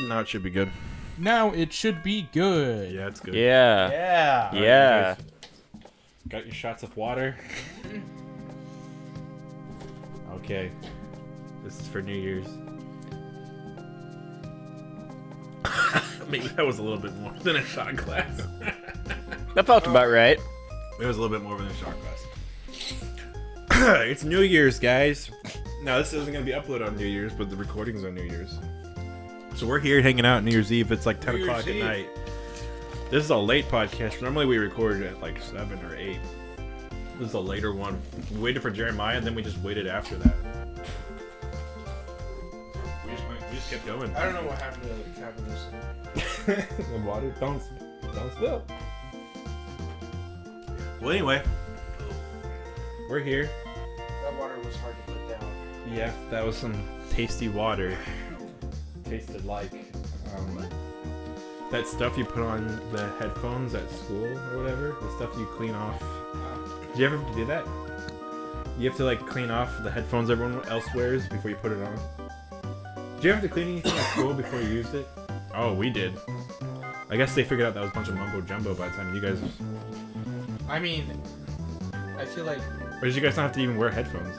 Now it should be good. Now it should be good. Yeah, it's good. Yeah. Yeah. Yeah. Got your shots of water? Okay. This is for New Year's. Maybe that was a little bit more than a shot glass. That felt about right. It was a little bit more than a shot glass. It's New Year's, guys. Now, this isn't going to be uploaded on New Year's, but the recording's on New Year's. So we're here hanging out New Year's Eve. It's like 10 o'clock at night. This is a late podcast. Normally we record at like 7 or 8. This is a later one. We waited for Jeremiah, and then we just waited after that. We just kept going. I don't know what happened to the cap of this. The water don't spill. Well, anyway, we're here. That water was hard to put down. Yeah, that was some tasty water. Tasted like that stuff you put on the headphones at school or whatever. The stuff you clean off. Did you ever have to do that? You have to like clean off the headphones everyone else wears before you put it on. Did you ever have to clean anything at school before you used it? Oh, we did. I guess they figured out that was a bunch of mumbo jumbo by the time you guys. I mean, I feel like Or did you guys not have to even wear headphones?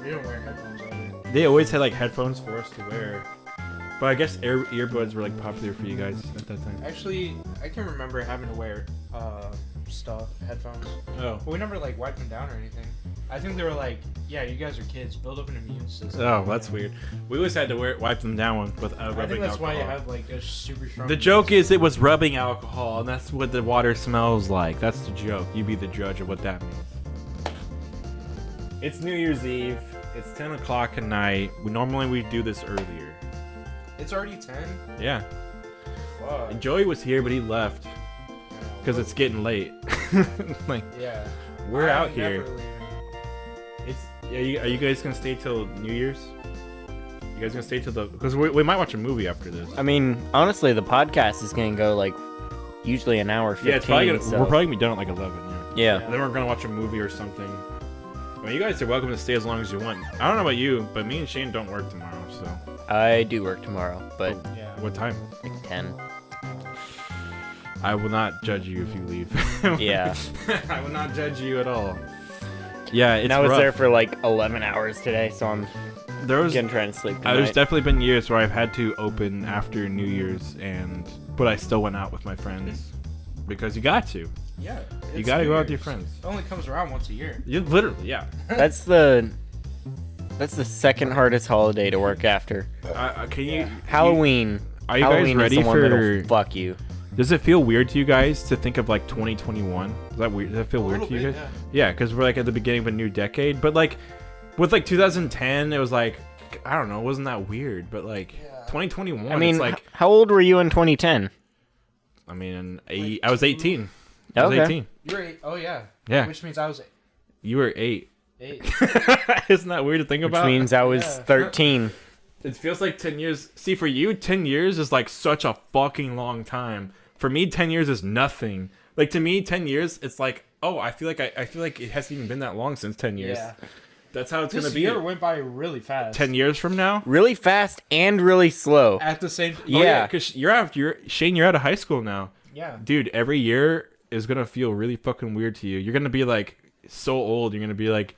we don't wear headphones either. They always had like headphones for us to wear. But I guess earbuds were like popular for you guys at that time. Actually, I can remember having to wear headphones. Oh. But we never like wiped them down or anything. I think they were like, yeah, you guys are kids, build up an immune system. Oh, that's weird. We always had to wipe them down with rubbing I think that's alcohol. why you have like a super strong. The joke is it was rubbing alcohol, and that's what the water smells like. That's the joke. You be the judge of what that means. It's New Year's Eve. It's 10 o'clock at night. Normally we do this earlier. It's already 10? Yeah. Fuck. And Joey was here, but he left because it's getting late. Like, Yeah. we're out here. Never leaving. Are you guys gonna stay till New Year's? You guys gonna stay till because we might watch a movie after this. I mean, honestly, the podcast is gonna go like usually an hour 15. Yeah, it's probably so. we're probably gonna be done at like 11. Yeah. And then we're gonna watch a movie or something. I mean, you guys are welcome to stay as long as you want. I don't know about you, but me and Shane don't work tomorrow, so. I do work tomorrow, but Yeah. What time? like 10. I will not judge you if you leave. Yeah. I will not judge you at all. Yeah, it's And I was rough. there for like 11 hours today, so I'm There's trying to sleep tonight. There's definitely been years where I've had to open after New Year's, but I still went out with my friends because you got to. Yeah. You it's got to New go out with your Year's. friends. It only comes around once a year. You literally, yeah. That's the second hardest holiday to work after. Can you? Halloween. Are you guys Halloween ready is the one for? that'll fuck you. Does it feel weird to you guys to think of like 2021? Is that weird? Does that feel weird to you guys? Yeah, because we're like at the beginning of a new decade. But like with like 2010, it was like I don't know, it wasn't that weird. But like 2021, I mean, it's like how old were you in 2010? I mean, I was 18. I was Okay. 18. You were 8. Oh, yeah. Yeah. Which means I was You were 8. 8. Isn't that weird to think Which about? means I was Yeah. 13. It feels like 10 years. See, for you, 10 years is like such a fucking long time. For me, 10 years is nothing. Like to me, 10 years, it's like, oh, I feel like it hasn't even been that long since 10 years. Yeah. That's how it's This gonna be. year went by really fast. 10 years from now. Really fast and really slow. At the same Yeah. Because Shane, you're out of high school now, Yeah. dude. Every year is gonna feel really fucking weird to you. You're gonna be like so old. You're gonna be like,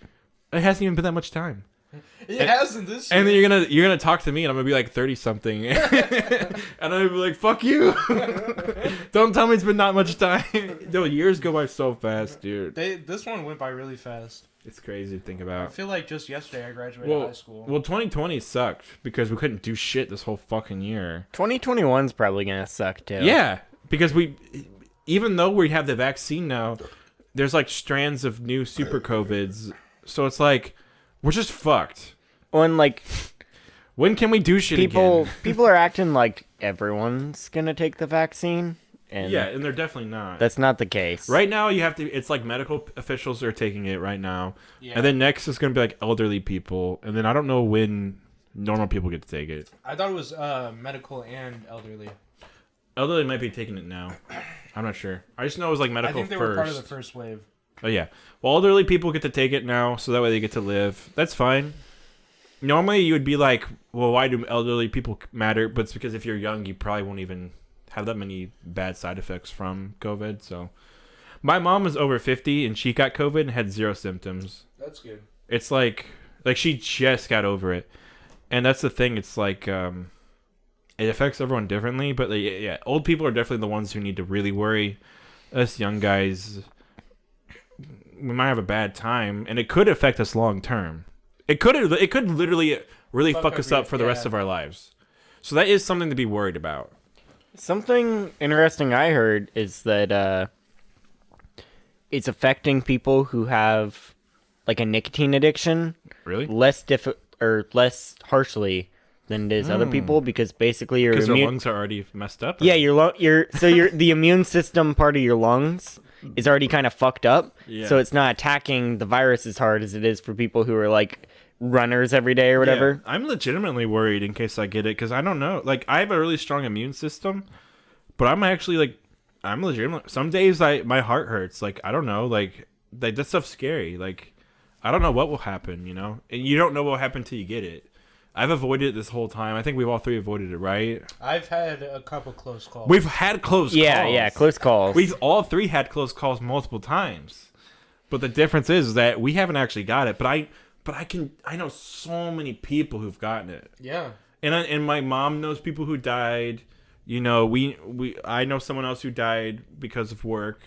it hasn't even been that much time. It hasn't this year. And then you're gonna talk to me, and I'm gonna be like 30 something, and I'm gonna be like, "Fuck you! Don't tell me it's been not much time." No, years go by so fast, dude. This one went by really fast. It's crazy to think I about. feel like just yesterday I graduated high school. Well, 2020 sucked because we couldn't do shit this whole fucking year. 2021's probably gonna suck too. Yeah, because even though we have the vaccine now, there's like strands of new super COVIDs, so it's like we're just fucked. When like When can we do shit again? people are acting like everyone's gonna take the vaccine, and Yeah, and they're definitely not. that's not the case. Right now, you have to. It's like medical officials are taking it right now, Yeah. and then next is going to be like elderly people, and then I don't know when normal people get to take it. I thought it was medical and elderly. Elderly might be taking it now. I'm not sure. I just know it was like I medical think they first. were part of the first wave. Oh yeah. Well, elderly people get to take it now, so that way they get to live. That's fine. normally you would be like, well, why do elderly people matter? But it's because if you're young, you probably won't even have that many bad side effects from COVID. So my mom was over 50 and she got COVID and had 0 symptoms. That's good. It's like she just got over it. And that's the thing. It's like it affects everyone differently. But yeah, old people are definitely the ones who need to really worry. Us young guys, we might have a bad time, and it could affect us long term. It could literally really fuck us up for the rest of our lives. So that is something to be worried about. Something interesting I heard is that it's affecting people who have like a nicotine addiction Really? less harshly than it is other people, because basically your Because their lungs are already messed up? Yeah, the immune system part of your lungs is already kind of fucked up. Yeah. So it's not attacking the virus as hard as it is for people who are like runners every day or whatever. Yeah, I'm legitimately worried in case I get it, because I don't know. Like, I have a really strong immune system, but I'm actually like, I'm legitimate. Some days my heart hurts. Like, I don't know. Like that stuff's scary. Like, I don't know what will happen, you know? And you don't know what will happen until you get it. I've avoided it this whole time. I think we've all three avoided it, right? I've had a couple close calls. We've had close calls. Yeah, close calls. We've all three had close calls multiple times. But the difference is that we haven't actually got it. But I know so many people who've gotten it. Yeah. And my mom knows people who died. You know, I know someone else who died because of work.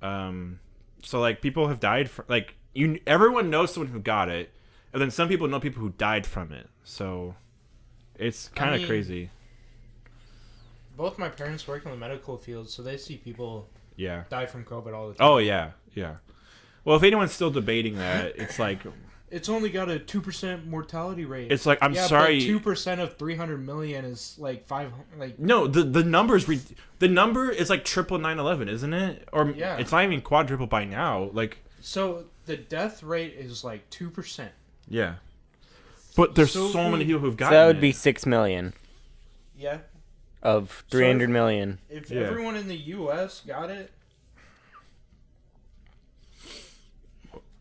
So like people have died for like everyone knows someone who got it. And then some people know people who died from it. So it's kind of crazy. Both my parents work in the medical field, so they see people die from COVID all the time. Oh, yeah. Yeah. Well, if anyone's still debating that, it's like... It's only got a 2% mortality rate. It's like, I'm sorry... But 2% of 300 million is like 500... Like... No, the number's... The number is like triple 9/11, isn't it? Or it's not even quadruple by now. Like... So the death rate is like 2%. Yeah. But there's so many people who've gotten So that would be 6 million. Yeah. Of 300 million. If everyone in the U.S. got it,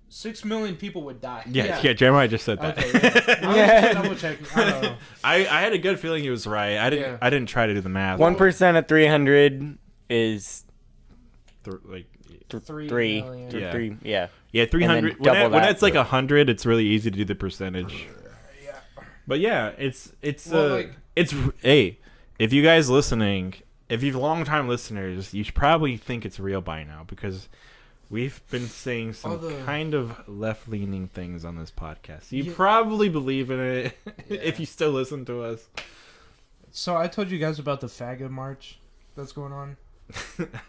6 million people would die. Yeah, Jeremiah just said that. Okay, I was double checking. I don't know. I had a good feeling he was right. I didn't try to do the math. 1% of 300 is... like... 3 million. Yeah. 3, yeah. Yeah, 300. When it's like 100, it's really easy to do the percentage. Yeah. But yeah, it's hey, if you guys listening, if you've long-time listeners, you should probably think it's real by now, because we've been saying some kind of left-leaning things on this podcast. You probably believe in it if you still listen to us. So I told you guys about the faggot march that's going on.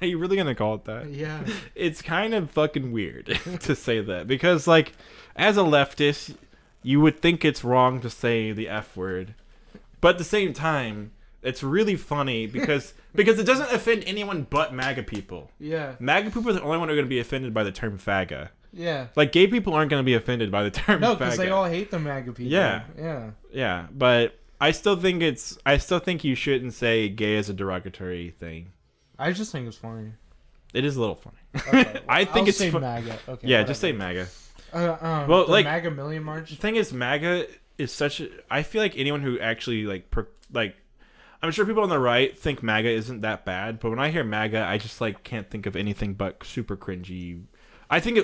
Are you really gonna call it that? Yeah. It's kind of fucking weird to say that, because like as a leftist you would think it's wrong to say the F word, but at the same time it's really funny because it doesn't offend anyone but MAGA people. Yeah. MAGA people are the only one who are going to be offended by the term fagga. Yeah. Like gay people aren't going to be offended by the term No, fagga. because they all hate the MAGA people. Yeah. Yeah. Yeah, but I still think you shouldn't say gay as a derogatory thing. I just think it's funny. It is a little funny. Okay, I think it's say MAGA. Okay. Yeah, whatever. just say MAGA. Well, like MAGA Million March. The thing is, MAGA is such a... I feel like anyone who actually I'm sure people on the right think MAGA isn't that bad, but when I hear MAGA, I just like can't think of anything but super cringy. I think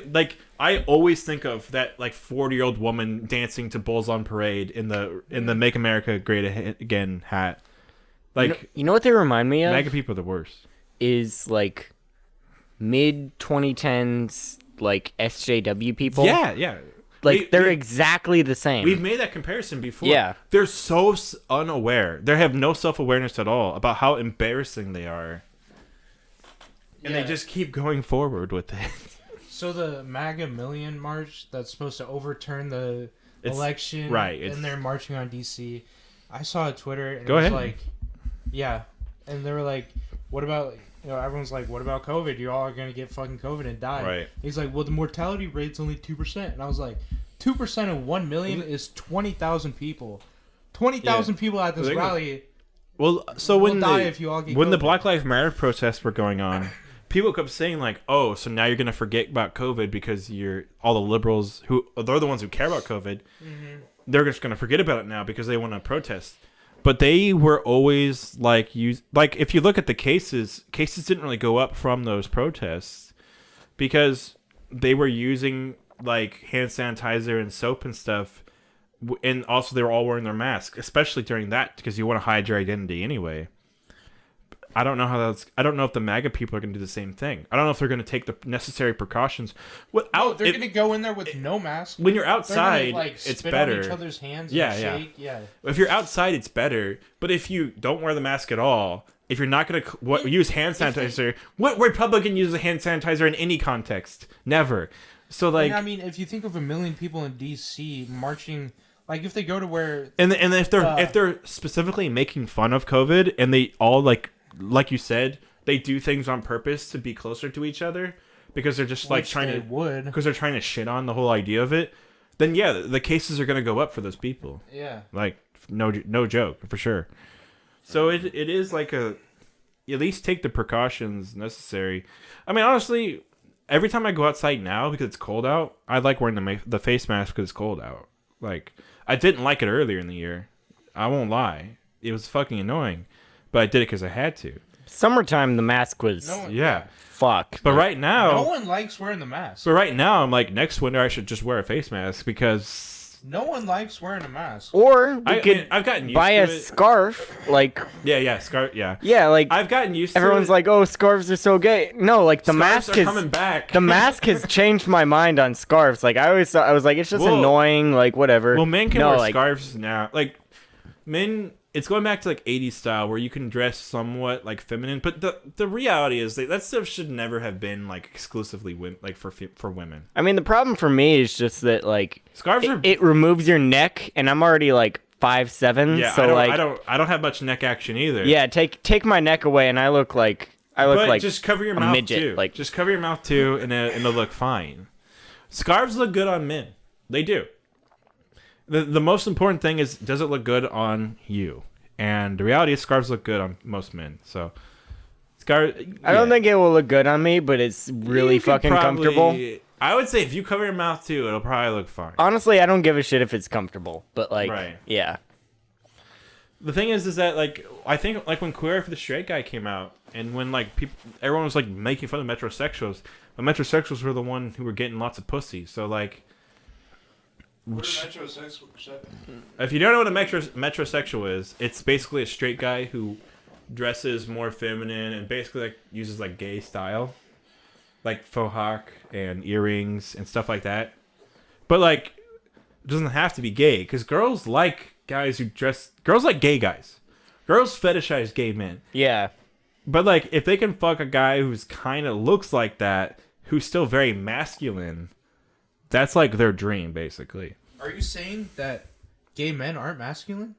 I always think of that like 40-year-old woman dancing to Bulls on Parade in the Make America Great Again hat. Like, you know what they remind me of? MAGA people are the worst. Is like mid 2010s like SJW people. Yeah. Like they're exactly the same. We've made that comparison before. Yeah. They're so unaware. They have no self-awareness at all about how embarrassing they are. And they just keep going forward with it. So the MAGA Million March that's supposed to overturn the election, right? And they're marching on DC. I saw a Twitter and Go it was ahead. like, yeah, and they were like, "What about everyone's like, what about COVID? You all are gonna get fucking COVID and die." Right. He's like, "Well, the mortality rate's only 2%," and I was like, "2% of 1 million is 20,000 people. 20,000 people at this rally." Well, so when the Black Lives Matter protests were going on, people kept saying like, "Oh, so now you're gonna forget about COVID because you're all the liberals they're the ones who care about COVID." Mm-hmm. they're just gonna forget about it now because they want to protest. But they were always like if you look at the cases didn't really go up from those protests because they were using like hand sanitizer and soap and stuff, and also they were all wearing their masks, especially during that because you want to hide your identity anyway. I don't know if the MAGA people are going to do the same thing. I don't know if they're going to take the necessary precautions. They're going to go in there with no mask. When you're outside, gonna, it's better. On each other's hands. Yeah, and shake. Yeah. If you're outside, it's better. But if you don't wear the mask at all, if you're not going to use hand sanitizer, what Republican uses hand sanitizer in any context? Never. So like, I mean, if you think of 1 million people in D.C. marching. Like if they go to where and if they're specifically making fun of COVID and they all like you said, they do things on purpose to be closer to each other because they're just like because they're trying to shit on the whole idea of it, then yeah, the cases are going to go up for those people. Yeah. Like no joke, for sure. So it is like at least take the precautions necessary. I mean, honestly, every time I go outside now because it's cold out, I like wearing the face mask because it's cold out. Like, I didn't like it earlier in the year. I won't lie. It was fucking annoying. But I did it because I had to. Summertime, the mask was... Fuck. But right now... No one likes wearing the mask. But right now, I'm like, next winter I should just wear a face mask because... No one likes wearing a mask. Or I've gotten used buy to a scarf. Like... Yeah, scarf, yeah. Yeah, like... I've gotten used to everyone's like, oh, scarves are so gay. No, like, the scarves mask is... coming back. The mask has changed my mind on scarves. Like, I always thought... I was like, it's just annoying, like, whatever. Well, men can wear scarves now. Like, men... It's going back to like 80s style where you can dress somewhat like feminine, but the reality is that stuff should never have been like exclusively for women. I mean, the problem for me is just that like scarves it removes your neck, and I'm already like 5'7". Yeah, so I don't have much neck action either. Yeah, take my neck away, and I look like just cover your mouth midget, too. Like just cover your mouth too, and it'll look fine. Scarves look good on men. They do. The most important thing is, does it look good on you? And the reality is scarves look good on most men. So, I don't think it will look good on me, but it's really fucking comfortable. I would say if you cover your mouth too, it'll probably look fine. Honestly, I don't give a shit if it's comfortable, but like, yeah. The thing is that like I think like when Queer for the Straight Guy came out, and when like everyone was like making fun of metrosexuals, but metrosexuals were the one who were getting lots of pussy. So like. If you don't know what a metrosexual is, it's basically a straight guy who dresses more feminine and basically like uses like gay style, like faux hawk and earrings and stuff like that. But like, it doesn't have to be gay because girls like guys who dress. Girls like gay guys. Girls fetishize gay men. Yeah. But like, if they can fuck a guy who's kind of looks like that, who's still very masculine. That's like their dream, basically. Are you saying that gay men aren't masculine?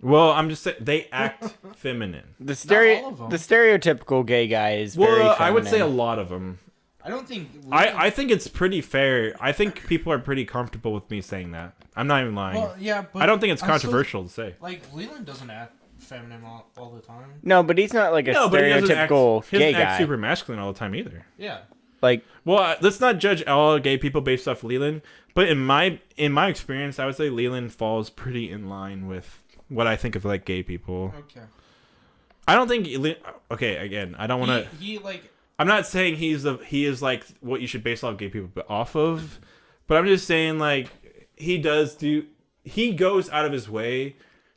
Well, I'm just saying they act feminine. The stereotypical gay guy is very feminine. I would say a lot of them. I don't think... I think it's pretty fair. I think people are pretty comfortable with me saying that. I'm not even lying. Well, yeah, but... I don't think it's controversial to say. Like, Leland doesn't act feminine all the time. No, but he's not like a stereotypical gay guy. He doesn't act super masculine all the time either. Yeah. Like, well, let's not judge all gay people based off Leland, but in my experience, I would say Leland falls pretty in line with what I think of like gay people. Okay. I don't think okay, again, I don't want to he like I'm not saying he is like what you should base off gay people off of, but I'm just saying like he goes out of his way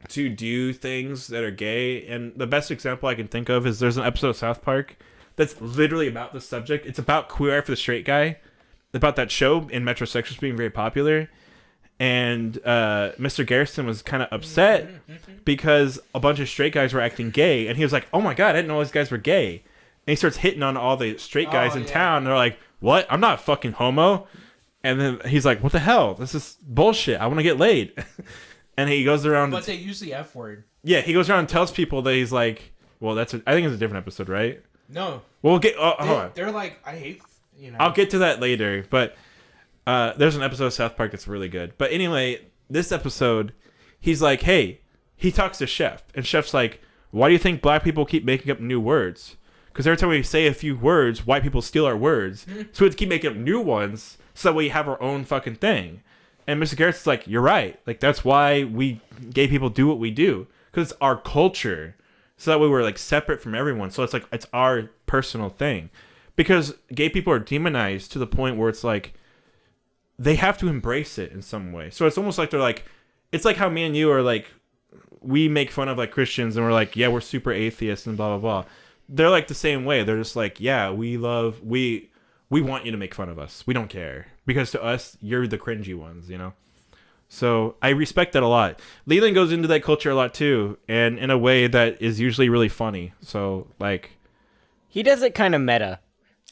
to do things that are gay, and the best example I can think of is there's an episode of South Park that's literally about the subject. It's about Queer Eye for the Straight Guy, about that show and metrosexuals being very popular. And Mr. Garrison was kind of upset because a bunch of straight guys were acting gay. And he was like, oh my God, I didn't know those guys were gay. And he starts hitting on all the straight guys in town. And they're like, what? I'm not fucking homo. And then he's like, what the hell? This is bullshit. I want to get laid. And he goes around. But they use the F word. Yeah, he goes around and tells people that he's like, well, I think it's a different episode, right? No. We'll get. Hold on. They're like, I hate. I'll get to that later, but there's an episode of South Park that's really good. But anyway, this episode, he's like, hey, he talks to Chef, and Chef's like, why do you think black people keep making up new words? Because every time we say a few words, white people steal our words, so we have to keep making up new ones so that we have our own fucking thing. And Mr. Garrett's like, you're right. Like, that's why we gay people do what we do. Because it's our culture. So that way we're, like, separate from everyone. So it's like, it's our personal thing. Because gay people are demonized to the point where it's like, they have to embrace it in some way. So it's almost like they're like, it's like how me and you are like, we make fun of, like, Christians and we're like, yeah, we're super atheists and blah, blah, blah. They're, like, the same way. They're just like, yeah, we want you to make fun of us. We don't care. Because to us, you're the cringy ones, you know? So I respect that a lot. Leland goes into that culture a lot too, and in a way that is usually really funny. So, like... He does it kind of meta.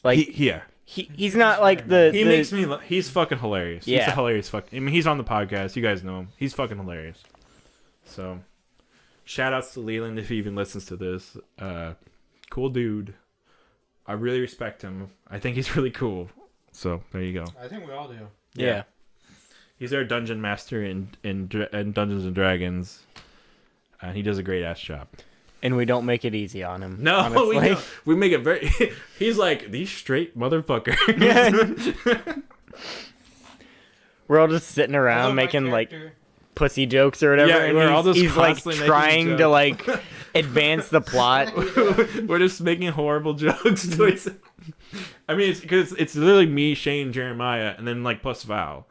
Like, he's not like the... makes me... He's fucking hilarious. Yeah. He's a hilarious fuck. I mean, he's on the podcast. You guys know him. He's fucking hilarious. So, shout outs to Leland if he even listens to this. Cool dude. I really respect him. I think he's really cool. So there you go. I think we all do. Yeah. He's our dungeon master in Dungeons and Dragons. And he does a great ass job. And we don't make it easy on him. No, honestly. we don't. We make it very... He's like, these straight motherfuckers. We're all just sitting around making like pussy jokes or whatever. Yeah, and we're all just he's like constantly trying making to like advance the plot. We're just making horrible jokes towards... I mean, it's because it's literally me, Shane, Jeremiah, and then like plus Val.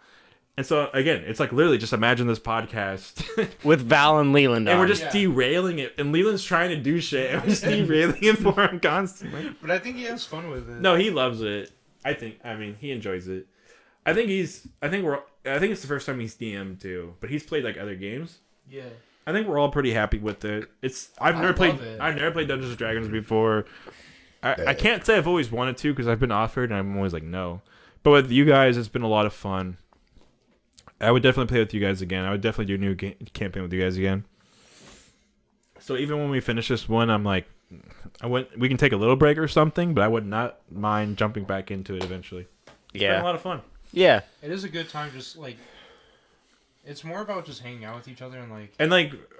And so again, it's like literally just imagine this podcast With Val and Leland and on. we're just derailing it. And Leland's trying to do shit, and we're just derailing it for him constantly. But I think he has fun with it. No, he loves it. I mean, he enjoys it. I think it's the first time he's DM'd too, but he's played like other games. Yeah. I think we're all pretty happy with it. I've never played Dungeons and Dragons before. I can't say I've always wanted to because I've been offered and I'm always like no. But with you guys, it's been a lot of fun. I would definitely play with you guys again. I would definitely do a new campaign with you guys again. So even when we finish this one, I'm like, we can take a little break or something, but I would not mind jumping back into it eventually. It's been a lot of fun. Yeah. It is a good time. Just like, it's more about just hanging out with each other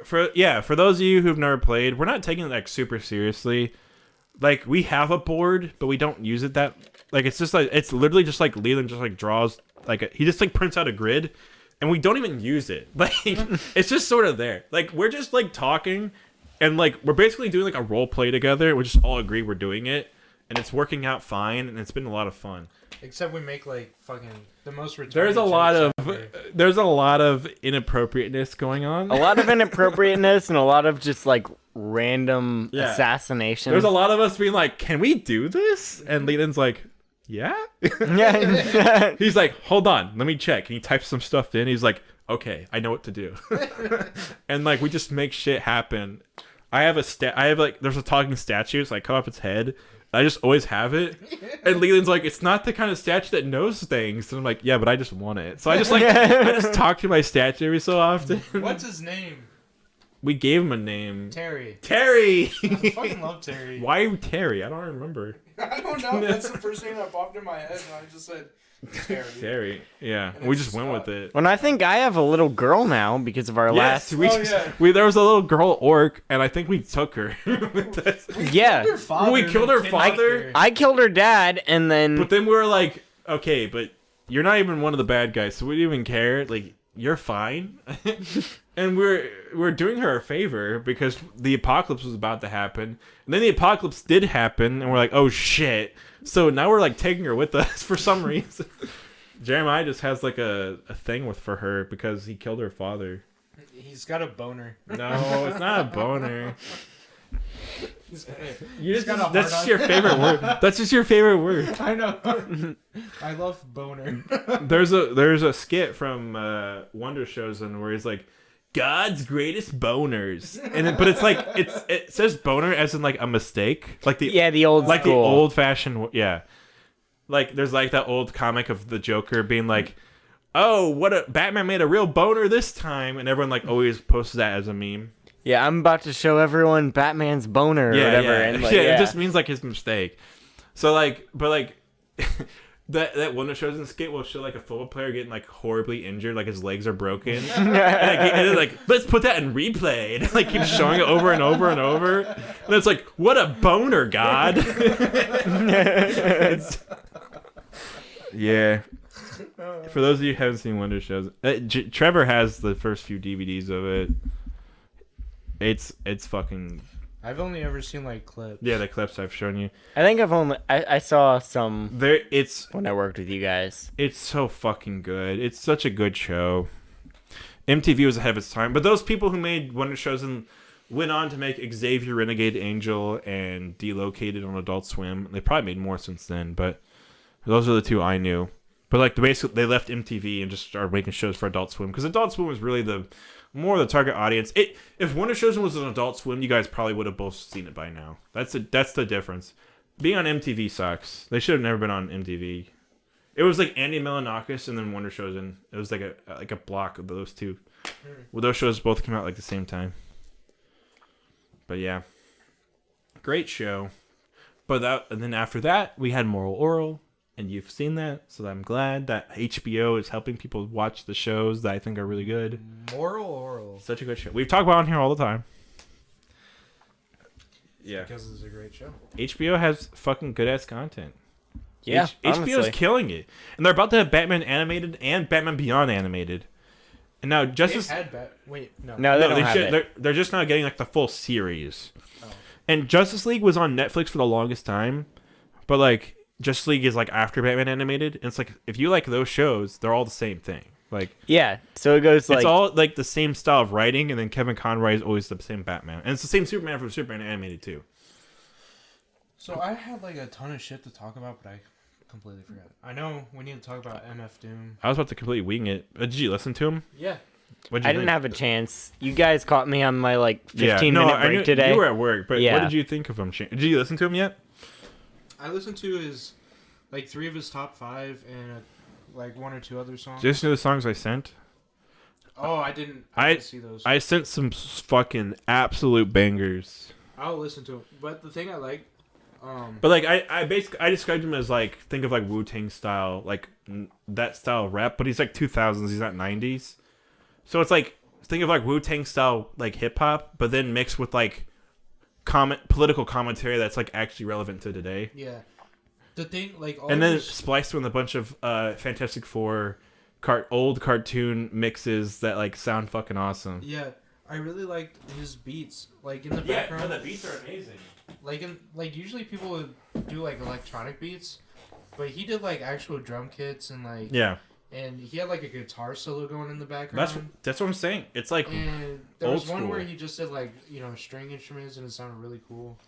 for those of you who've never played, we're not taking it like super seriously. Like, we have a board, but we don't use it that... Like, it's just like... It's literally just like Leland just like draws... He just like prints out a grid, and we don't even use it. Like, it's just sort of there. Like, we're just like talking, and like, we're basically doing like a role play together. We just all agree we're doing it, and it's working out fine, and it's been a lot of fun. Except we make like fucking the most retarded There's a lot of inappropriateness going on. A lot of inappropriateness and a lot of just like random assassination. There's a lot of us being like, can we do this? And Leland's like, yeah? Yeah. He's like, hold on, let me check. And he types some stuff in. He's like, okay, I know what to do. And like, we just make shit happen. There's a talking statue, so I cut off its head. I just always have it. And Leland's like, it's not the kind of statue that knows things. And I'm like, yeah, but I just want it. So I just talk to my statue every so often. What's his name? We gave him a name. Terry. Terry! I fucking love Terry. Why Terry? I don't remember. I don't know. That's the first thing that popped in my head, and I just said Terry. Terry. Yeah. We just went with it. Well, I think I have a little girl now because of our last... There was a little girl orc, and I think we took her. Yeah. We killed her father. I killed her dad, and then... But then we were like, okay, but you're not even one of the bad guys, so we didn't even care. Like, you're fine. And we're doing her a favor because the apocalypse was about to happen. And then the apocalypse did happen, and we're like, oh shit. So now we're like taking her with us for some reason. Jeremiah just has like a thing for her because he killed her father. He's got a boner. No, it's not a boner. That's just your favorite word. That's just your favorite word. I know. I love boner. There's a skit from Wonder Shows where he's like, God's greatest boners, but it's like it says boner as in like a mistake, like the old fashioned like there's like that old comic of the Joker being like, oh, Batman made a real boner this time, and everyone like always posts that as a meme. Yeah, I'm about to show everyone Batman's boner or whatever. Yeah. And like, it just means like his mistake. So like, but like. That Wonder Shows in the skit will show like a football player getting like horribly injured, like his legs are broken, and then like, let's put that in replay, and like keeps showing it over and over and over, and it's like, what a boner, God. Yeah, For those of you who haven't seen Wonder Shows, Trevor has the first few DVDs of it. It's fucking. I've only ever seen like clips. Yeah, the clips I've shown you. I think I saw some There, it's when I worked with you guys. It's so fucking good. It's such a good show. MTV was ahead of its time, but those people who made Wonder Shows and went on to make Xavier, Renegade Angel, and Delocated on Adult Swim. They probably made more since then, but those are the two I knew. But like they left MTV and just started making shows for Adult Swim because Adult Swim was really the more the target audience. If Wonder Shows was an Adult Swim, you guys probably would have both seen it by now. That's the difference. Being on MTV sucks. They should have never been on MTV. It was like Andy Milonakis and then Wonder Shows, and it was like a block of those two. Well, those shows both came out like the same time. But yeah, great show. And then after that, we had Moral Oral, and you've seen that, so I'm glad that HBO is helping people watch the shows that I think are really good. Moral Oral, such a good show. We've talked about it on here all the time. Yeah, because it's a great show. HBO has fucking good ass content. Yeah, HBO is killing it, and they're about to have Batman animated and Batman Beyond animated. And now Justice. They had No, they don't have it. They're just not getting like the full series. Oh. And Justice League was on Netflix for the longest time, but like Justice League is like after Batman animated, and it's like if you like those shows, they're all the same thing. Like yeah, so it goes like it's all like the same style of writing, and then Kevin Conroy is always the same Batman, and it's the same Superman from Superman animated too. So I had like a ton of shit to talk about, but I completely forgot. I know we need to talk about MF Doom. I was about to completely wing it. Did you listen to him? Yeah. I didn't have a chance. You guys caught me on my like 15-minute break today. You were at work, but yeah. What did you think of him? Did you listen to him yet? I listened to his like 3 of his top 5 and like 1 or 2 other songs. Did you listen to the songs I sent? Oh, I didn't see those. I sent some fucking absolute bangers. I'll listen to them. But the thing I like, but like I described him as like think of like Wu-Tang style, like that style of rap, but he's like 2000s, he's not 90s. So it's like think of like Wu-Tang style like hip hop, but then mixed with like political commentary that's like actually relevant to today. Yeah. The thing like all and then spliced with a bunch of Fantastic Four old cartoon mixes that like sound fucking awesome. Yeah. I really liked his beats, like in the background. Yeah, the beats are amazing. Like usually people would do like electronic beats, but he did like actual drum kits and like and he had like a guitar solo going in the background. That's what I'm saying. It's like and there was one school. where he just did like string instruments and it sounded really cool.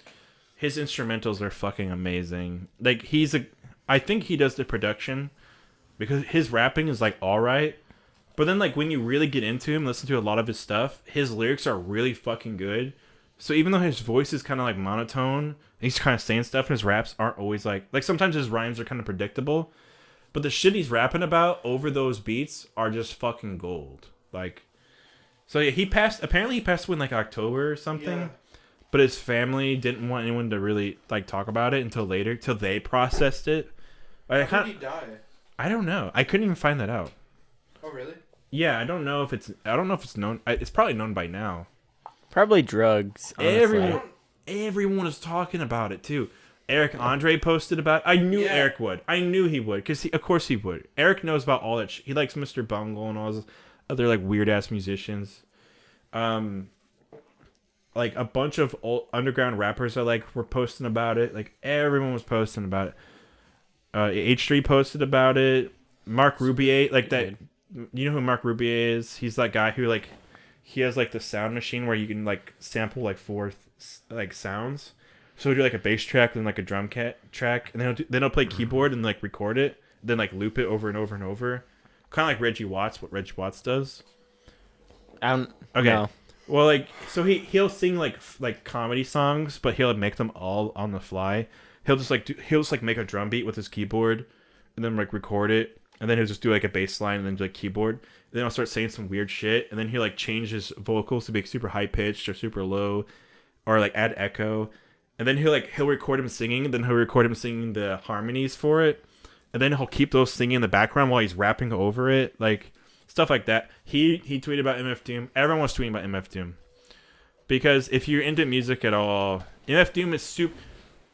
His instrumentals are fucking amazing. Like I think he does the production because his rapping is like all right. But then, like, when you really get into him, listen to a lot of his stuff, his lyrics are really fucking good. So even though his voice is kind of, like, monotone, he's kind of saying stuff, and his raps aren't always, like... Like, sometimes his rhymes are kind of predictable. But the shit he's rapping about over those beats are just fucking gold. Like... So, yeah, apparently he passed away in, like, October or something. Yeah. But his family didn't want anyone to really, like, talk about it until later, till they processed it. How did he die? I don't know. I couldn't even find that out. Oh, really? Yeah, I don't know if it's known. It's probably known by now. Probably drugs. Honestly. Everyone is talking about it too. Eric Andre posted about it. I knew Eric would. I knew he would because of course he would. Eric knows about all that. He likes Mr. Bungle and all those other like weird ass musicians. Like a bunch of old underground rappers were posting about it. Like everyone was posting about it. H3 posted about it. Mark Rubier, like that. You know who Mark Rubier is? He's that guy who he has like the sound machine where you can like sample like 4 like sounds. So he'll do like a bass track and like a drum track, and then he'll play keyboard and like record it, then like loop it over and over and over, kind of like Reggie Watts. What Reggie Watts does. Okay. No. Well, like so he'll sing like comedy songs, but he'll make them all on the fly. He'll just make a drum beat with his keyboard, and then like record it. And then he'll just do like a bass line and then do like keyboard. And then I'll start saying some weird shit. And then he'll like change his vocals to be like, super high pitched or super low, or like add echo. And then he'll record him singing. And then he'll record him singing the harmonies for it. And then he'll keep those singing in the background while he's rapping over it, like stuff like that. He tweeted about MF Doom. Everyone was tweeting about MF Doom because if you're into music at all, MF Doom is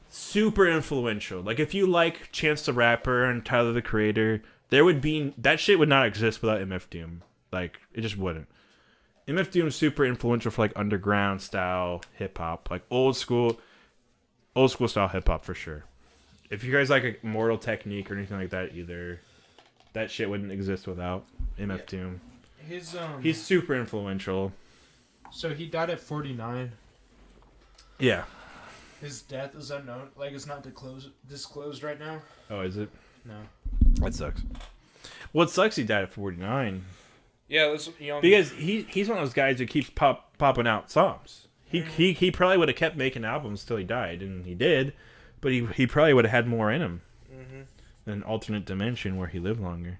super influential. Like if you like Chance the Rapper and Tyler the Creator, there would be that shit would not exist without MF Doom. Like it just wouldn't. MF Doom is super influential for like underground style hip hop, like old school style hip hop for sure. If you guys like a Mortal Technique or anything like that either, that shit wouldn't exist without MF Doom. He's super influential. So he died at 49. Yeah. His death is unknown. Like, it's not disclosed right now. Oh, is it? No. That sucks. Well, it sucks he died at 49. Yeah, that's young. Because he's one of those guys who keeps popping out songs. He probably would have kept making albums till he died, and he did, but he probably would have had more in him. An alternate dimension where he lived longer.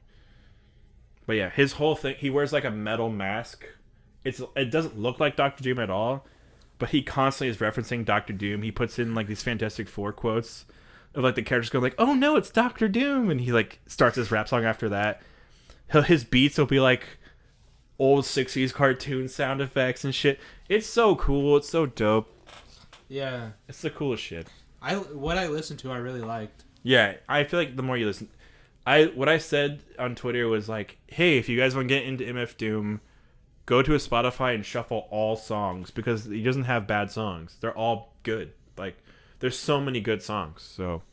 But yeah, his whole thing, he wears like a metal mask. It doesn't look like Dr. Doom at all, but he constantly is referencing Dr. Doom. He puts in like these Fantastic Four quotes of like the characters going like, "Oh no, it's Dr. Doom," and he like starts his rap song after that. His beats will be like old 60s cartoon sound effects and shit. It's so cool. It's so dope. Yeah. It's the coolest shit. What I listened to, I really liked. Yeah, I feel like the more you listen... What I said on Twitter was like, hey, if you guys want to get into MF Doom, go to his Spotify and shuffle all songs, because he doesn't have bad songs. They're all good. Like, there's so many good songs. So,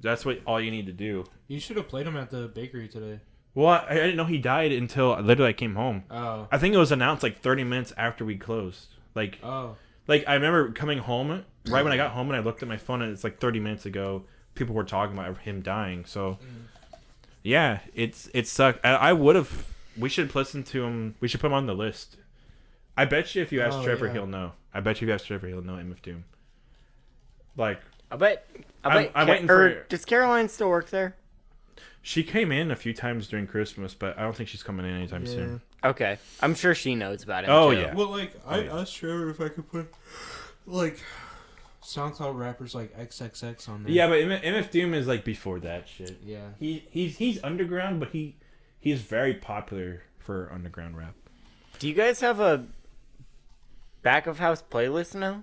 that's all you need to do. You should have played him at the bakery today. Well, I didn't know he died until literally I came home. Oh. I think it was announced like 30 minutes after we closed. Like, I remember coming home, right when I got home, and I looked at my phone, and it's like 30 minutes ago, people were talking about him dying. So, yeah, it sucked. I would have... We should listen to him. We should put him on the list. I bet you if you ask Trevor, he'll know. I bet you if you ask Trevor, he'll know MF Doom. Like... I bet... I'm waiting for... Does Caroline still work there? She came in a few times during Christmas, but I don't think she's coming in anytime soon. Okay. I'm sure she knows about it. Oh, too. yeah. Well, like, I asked Trevor if I could put, like, SoundCloud rappers like XXX on there. Yeah, but MF Doom is, like, before that shit. Yeah. He's underground, but he's very popular for underground rap. Do you guys have a back of house playlist now?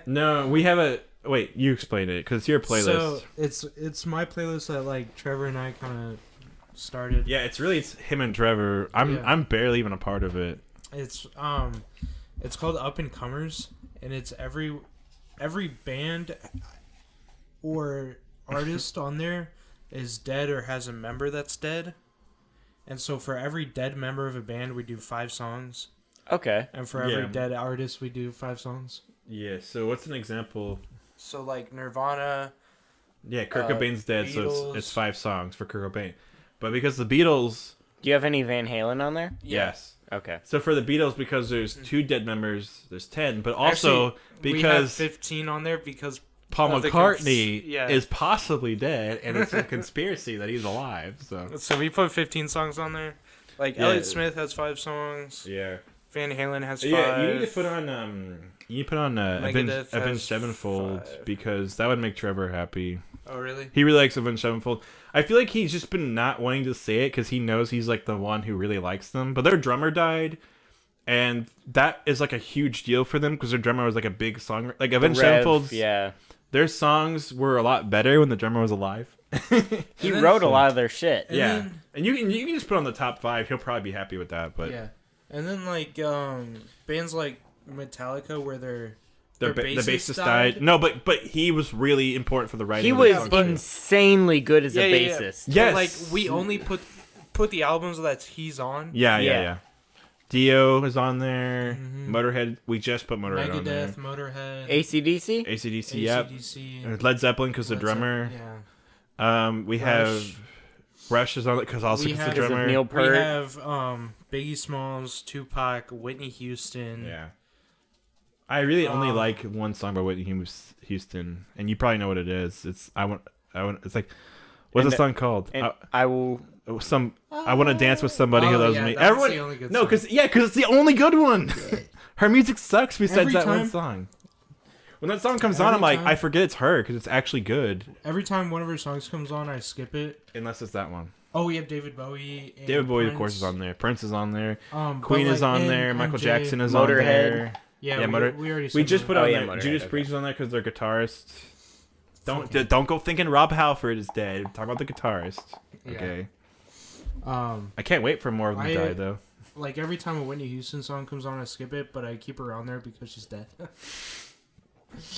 No, we have a... Wait, you explain it, because it's your playlist. So, it's my playlist that, like, Trevor and I kind of started. Yeah, it's him and Trevor. I'm barely even a part of it. It's called Up and Comers, and it's every band or artist on there is dead or has a member that's dead. And so for every dead member of a band, we do 5 songs. Okay. And for every dead artist, we do 5 songs. Yeah, so what's an example? So, like, Nirvana... Yeah, Kurt Cobain's dead, Beatles. so it's 5 songs for Kurt Cobain. But because the Beatles... Do you have any Van Halen on there? Yes. Okay. So for the Beatles, because there's 2 dead members, there's 10. But also, actually, because... we have 15 on there because... Paul McCartney is possibly dead, and it's a conspiracy that he's alive. So we put 15 songs on there. Like, Elliott Smith has 5 songs. Yeah. Van Halen has 5. Yeah, you need to put on... Avenged Sevenfold, 5. because that would make Trevor happy. Oh, really? He really likes Avenged Sevenfold. I feel like he's just been not wanting to say it because he knows he's like the one who really likes them. But their drummer died, and that is like a huge deal for them because their drummer was like a big song. Like Avenged Sevenfold's, their songs were a lot better when the drummer was alive. He wrote a lot of their shit. And you can just put on the top 5. He'll probably be happy with that. But and then like bands like Metallica where the bassist died. No, but he was really important for the writing. He was insanely good as a bassist. Yes. But, like, we only put the albums that he's on. Yeah. Dio is on there. Motorhead. We just put Motorhead on there. Megadeth, Motorhead. AC/DC. Yep. Led Zeppelin because the drummer. We have Rush is on it because also because the drummer. Neil Peart. We have Biggie Smalls, Tupac, Whitney Houston. Yeah. I really only like one song by Whitney Houston, and you probably know what it is. It's It's like, what's the song called? I want to dance with somebody who loves me. Everyone, the only good song. because it's the only good one. Her music sucks besides that one song. When that song comes on, I'm like, I forget it's her because it's actually good. Every time one of her songs comes on, I skip it. Unless it's that one. Oh, we have David Bowie. And David Bowie, Prince. of course, is on there. Prince is on there. Queen is on there. Michael Jackson is on Motorhead. there. Yeah, we already said we just put on there. Motorhead, Judas Priest is on there because they're guitarists. Don't go thinking Rob Halford is dead. Talk about the guitarist. Okay. Yeah. I can't wait for more of them to die though. Like every time a Whitney Houston song comes on, I skip it, but I keep her on there because she's dead.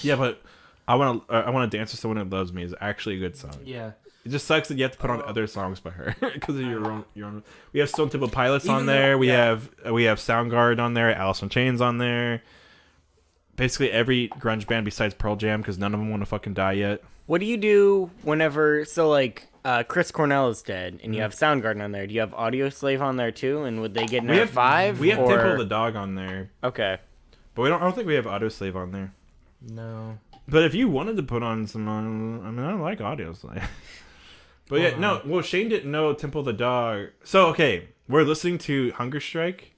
Yeah, but I want to dance with someone who loves me is actually a good song. Yeah. It just sucks that you have to put on other songs by her because of your own. We have Stone Temple Pilots Even on there. though- We have Soundgarden on there. Alice in Chains on there. Basically every grunge band besides Pearl Jam because none of them want to fucking die yet. What do you do whenever? So like, Chris Cornell is dead, and you have Soundgarden on there. Do you have Audio Slave on there too? And would they get an F5? We have Temple of the Dog on there, Okay. but I don't think we have Audio Slave on there. No. But if you wanted to put on some, I mean, I like Audio Slave. But yeah, no. Well, Shane didn't know Temple of the Dog. So okay, we're listening to Hunger Strike,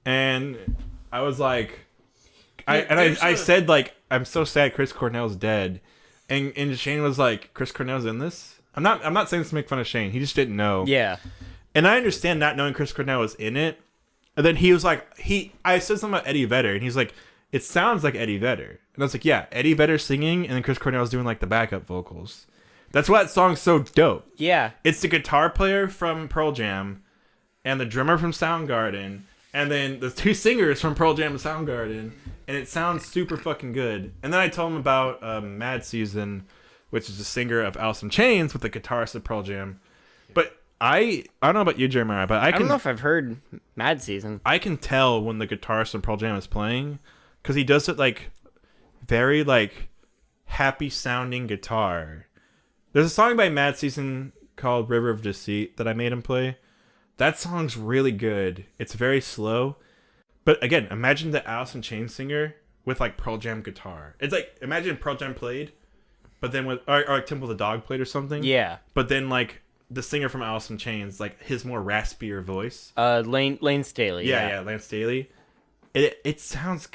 and I was like, I said like, I'm so sad Chris Cornell's dead, and Shane was like, Chris Cornell's in this. I'm not saying this to make fun of Shane. He just didn't know. Yeah. And I understand not knowing Chris Cornell was in it. And then he was like, I said something about Eddie Vedder, and he's like, it sounds like Eddie Vedder. And I was like, yeah, Eddie Vedder singing, and then Chris Cornell's doing like the backup vocals. That's why that song's so dope. Yeah. It's the guitar player from Pearl Jam, and the drummer from Soundgarden, and then the two singers from Pearl Jam and Soundgarden, and it sounds super fucking good. And then I told him about Mad Season, which is the singer of Alice in Chains with the guitarist of Pearl Jam. But I don't know about you, Jeremiah, but I don't know if I've heard Mad Season. I can tell when the guitarist from Pearl Jam is playing, because he does it like very like happy sounding guitar. There's a song by Mad Season called River of Deceit that I made him play. That song's really good. It's very slow. But again, imagine the Alice in Chains singer with like Pearl Jam guitar. It's like, imagine Pearl Jam played, but then with, or like Temple of the Dog played or something. Yeah. But then like the singer from Alice in Chains, like his more raspier voice. Lane Staley. Yeah, Lance Staley. It sounds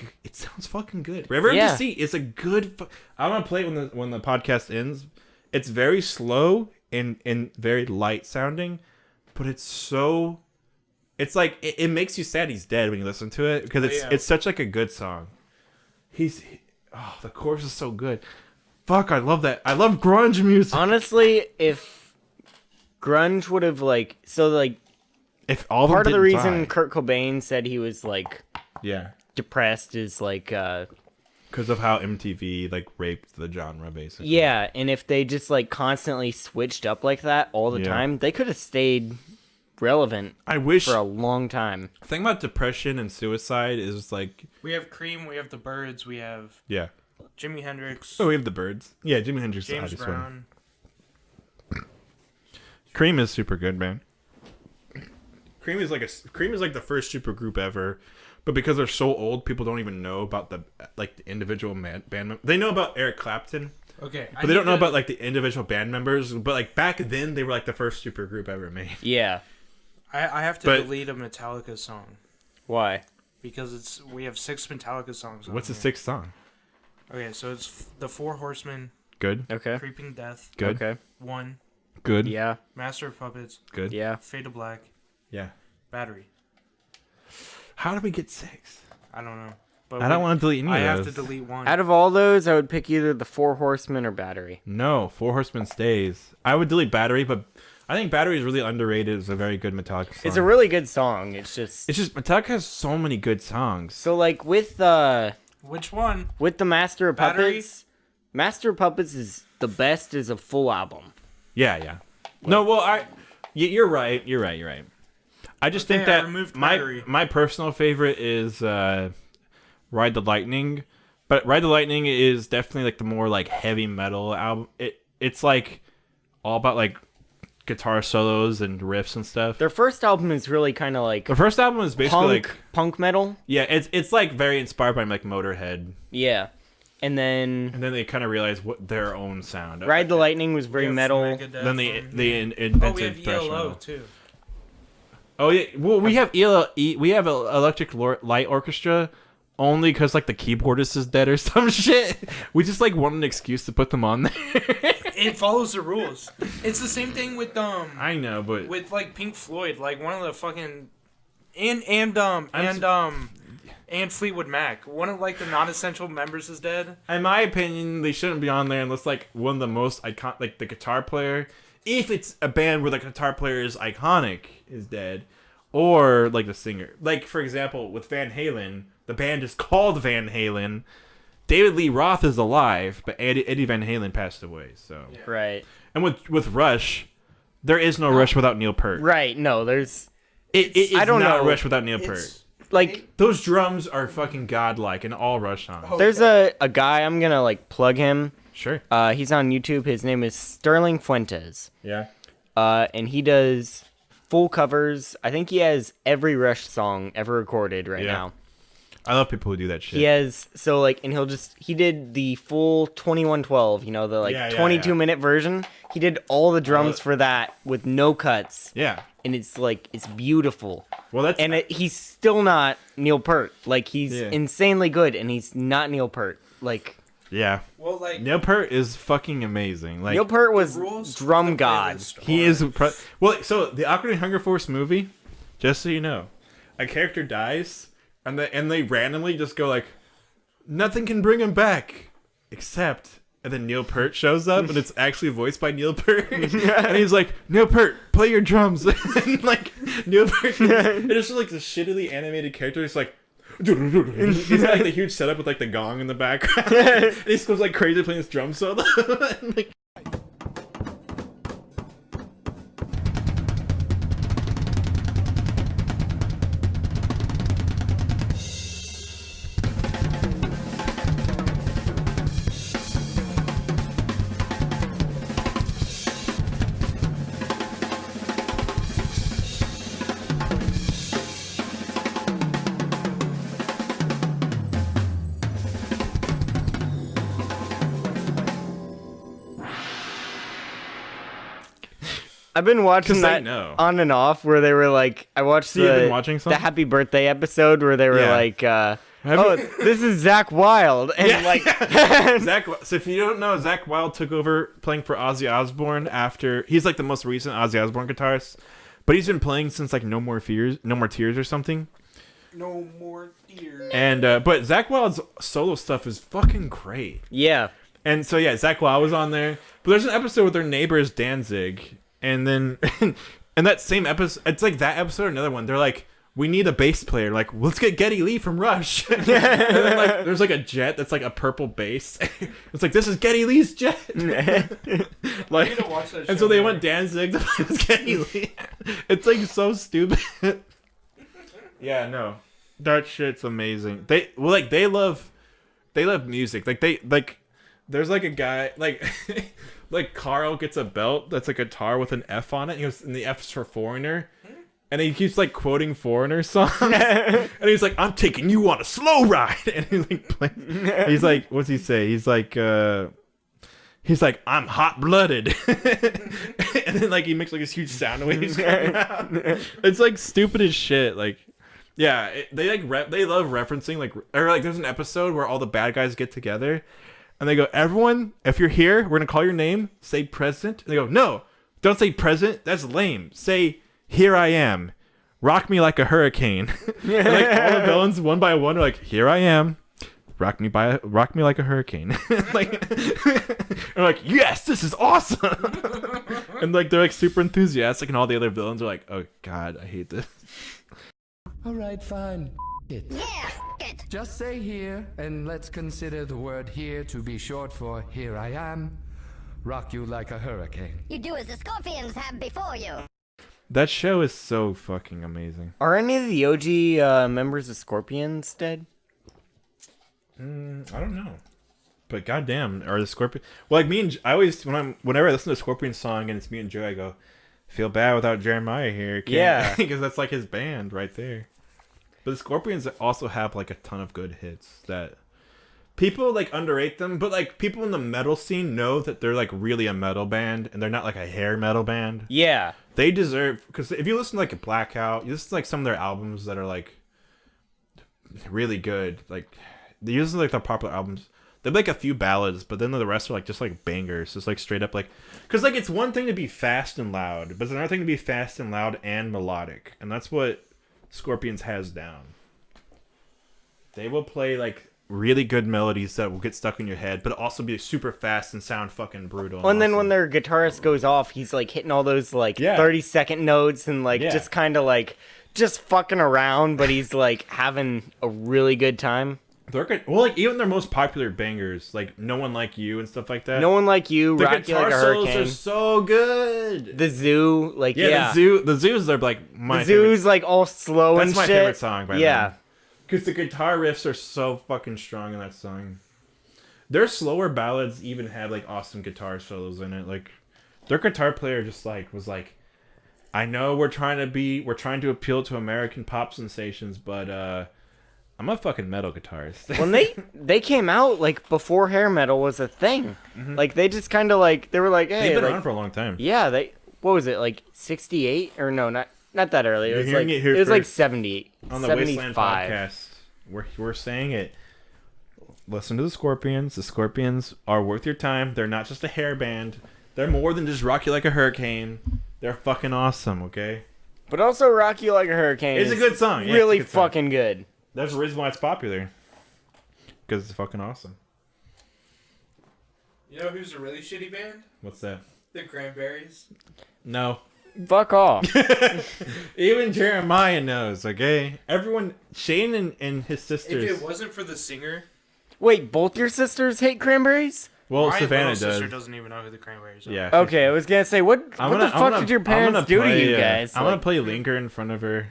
fucking good. River of Deceit is a good. I'm gonna play it when the podcast ends. It's very slow and very light sounding, but it's like it makes you sad he's dead when you listen to it because it's such like a good song. The chorus is so good. Fuck, I love that. I love grunge music. Honestly, if grunge would have if all part of the reason die. Kurt Cobain said he was like depressed is like because of how MTV like raped the genre basically. Yeah, and if they just like constantly switched up like that all the time, they could have stayed relevant. I wish for a long time. The thing about depression and suicide is like we have Cream, we have the Byrds, we have Jimi Hendrix. Oh, we have the Byrds. Yeah, Jimi Hendrix. James Brown. Cream is super good, man. Cream is like the first super group ever, but because they're so old, people don't even know about the individual band members. They know about Eric Clapton. Okay, but they don't know about like the individual band members. But like back then, they were like the first super group ever made. Yeah. I have to delete a Metallica song. Why? Because we have 6 Metallica songs. What's the 6th song? Okay, so it's the Four Horsemen. Good. Okay. Creeping Death. Good. Okay. 1. Good. Yeah. Master of Puppets. Good. Yeah. Fade to Black. Yeah. Battery. How did we get 6? I don't know. But I don't want to delete any of those. I have to delete 1. Out of all those, I would pick either the Four Horsemen or Battery. No, Four Horsemen stays. I would delete Battery, but I think Battery is really underrated. It's a very good Metallica song. It's a really good song. It's just Metallica has so many good songs. So like with which one? With the Master of Battery? Puppets, Master of Puppets is the best as a full album. Yeah. No, well, you're right. You're right. I just think that my personal favorite is Ride the Lightning, but Ride the Lightning is definitely like the more like heavy metal album. It's like all about like guitar solos and riffs and stuff. Their first album is really kind of like the first album is basically punk metal. Yeah, it's like very inspired by like Motorhead. Yeah, and then they kind of realized what their own sound. Ride the Lightning was very metal. Then they invented thrash metal too. Oh yeah, well we have Electric Light Orchestra only because like the keyboardist is dead or some shit. We just like want an excuse to put them on there. It follows the rules. It's the same thing with I know, but with like Pink Floyd, like one of the fucking and And Fleetwood Mac. One of like the non-essential members is dead. In my opinion, they shouldn't be on there unless like one of the most iconic, like the guitar player. If it's a band where the guitar player is iconic, is dead, or like the singer. Like for example, with Van Halen, the band is called Van Halen. David Lee Roth is alive, but Eddie Van Halen passed away. So Right. And with Rush, there is no Rush without Neil Peart. Right. No, there's It is I don't not know. Rush without Neil Peart. like Those drums are fucking godlike in all Rush songs. there's a guy, I'm gonna like plug him. Sure. He's on YouTube. His name is Sterling Fuentes. Yeah. And he does full covers. I think he has every Rush song ever recorded right Yeah. now. I love people who do that shit. He has and he did the full 2112, the like Yeah, 22-minute version. He did all the drums for that with no cuts. Yeah. And it's beautiful. Well, that's He's still not Neil Peart. Like he's Yeah. insanely good, and he's not Neil Peart. Like yeah. Well, like Neil Peart is fucking amazing. Like Neil Peart was rules drum of the god. playlist he are- is well. So the Ocarina Hunger Force movie, just so you know, a character dies, and they randomly just go like, nothing can bring him back, except. And then Neil Peart shows up, and it's actually voiced by Neil Peart. And he's like, Neil Peart, play your drums. And like, Neil Peart, it's just like this shittily animated character. It's like, he's got like the huge setup with like the gong in the background. And he just goes like crazy playing his drum solo. And, like, I've been watching 'Cause I that know. on and off where they were like, I watched you've been watching some? the Happy Birthday episode where they were Yeah. like, Have oh, you- this is Zach Wilde. And like, So if you don't know, Zach Wilde took over playing for Ozzy Osbourne after he's like the most recent Ozzy Osbourne guitarist, but he's been playing since like No More Tears or something. No more tears. And but Zach Wilde's solo stuff is fucking great. yeah. And so yeah, Zach Wilde was on there. But there's an episode with their neighbor is Danzig, and then and that same episode, it's like that episode or another one. They're like, we need a bass player. Like, let's get Geddy Lee from Rush. And then like there's like a jet that's like a purple bass. It's like, this is Geddy Lee's jet. Like, need to watch that and show so they more. went Danzig to play with Geddy Lee. It's like so stupid. Yeah, no, that shit's amazing. They love music. There's like a guy like like Carl gets a belt that's a guitar with an F on it. He goes, and the F's for Foreigner. And he keeps like quoting Foreigner songs. And he's like, I'm taking you on a slow ride. And he's like playing. He's like, what's he say? He's like I'm hot blooded. And then like he makes like this huge sound waves coming out. It's like stupid as shit. Like, yeah, they love referencing like, or like there's an episode where all the bad guys get together and they go, everyone, if you're here, we're gonna call your name, say present. And they go, no, don't say present, that's lame. Say, here I am, rock me like a hurricane. And like all the villains one by one are like, here I am, rock me like a hurricane. Like, I'm like, yes, this is awesome. And like they're like super enthusiastic, and all the other villains are like, oh god, I hate this. All right, fine. It. Yeah, it. Just say here, and let's consider the word here to be short for here I am. Rock you like a hurricane. You do as the scorpions have before you. That show is so fucking amazing. Are any of the OG members of Scorpions dead? I don't know, but goddamn, are the Scorpion? Well, like me and I always whenever I listen to a Scorpion song and it's me and Joe, I go, feel bad without Jeremiah here. Yeah. Because that's like his band right there. But the Scorpions also have like a ton of good hits that people like underrate them, but like people in the metal scene know that they're like really a metal band and they're not like a hair metal band. Yeah. They deserve, because if you listen to like a Blackout, you listen to like some of their albums that are like really good. Like they use like their popular albums. They have like a few ballads, but then the rest are like just like bangers. Just like straight up like, because like it's one thing to be fast and loud, but it's another thing to be fast and loud and melodic, and that's what Scorpions has down. They will play like really good melodies that will get stuck in your head, but also be super fast and sound fucking brutal. And then awesome. when their guitarist goes off, he's like hitting all those like Yeah. 30-second notes and like Yeah. just kind of like just fucking around, but he's like having a really good time. They're good. Well, like even their most popular bangers, like "No One Like You" and stuff like that. No One Like You, the Rock You guitar Like a solos Hurricane. are so good. The Zoo, like yeah. The zoos are like my The Zoo's like all slow That's and my shit. favorite song by Yeah. them. Because the guitar riffs are so fucking strong in that song. Their slower ballads even had like awesome guitar solos in it. Like their guitar player just like was like, I know we're trying to appeal to American pop sensations, but I'm a fucking metal guitarist. When they came out like before hair metal was a thing. Like they just kind of like they were like, hey, They've been like, around for a long time. yeah, what was it like 68 or no, not that early. It You're was hearing like it here it was like first 70, On the Wasteland 75. Podcast, we're saying it. Listen to the Scorpions. The Scorpions are worth your time. They're not just a hair band. They're more than just Rock You Like a Hurricane. They're fucking awesome, okay? But also Rock You Like a Hurricane. It's a is good song. Yeah, really it's a good song. fucking good. That's the reason why it's popular. Because it's fucking awesome. You know who's a really shitty band? What's that? The Cranberries. No. Fuck off. Even Jeremiah knows, okay? Everyone, Shane and his sisters. If it wasn't for the singer, Wait, both your sisters hate cranberries? Well, my Savannah little sister does. doesn't even know who the Cranberries are. Yeah. Okay, I was gonna say what the fuck did your parents do to you guys? I'm gonna Like, play Linger in front of her.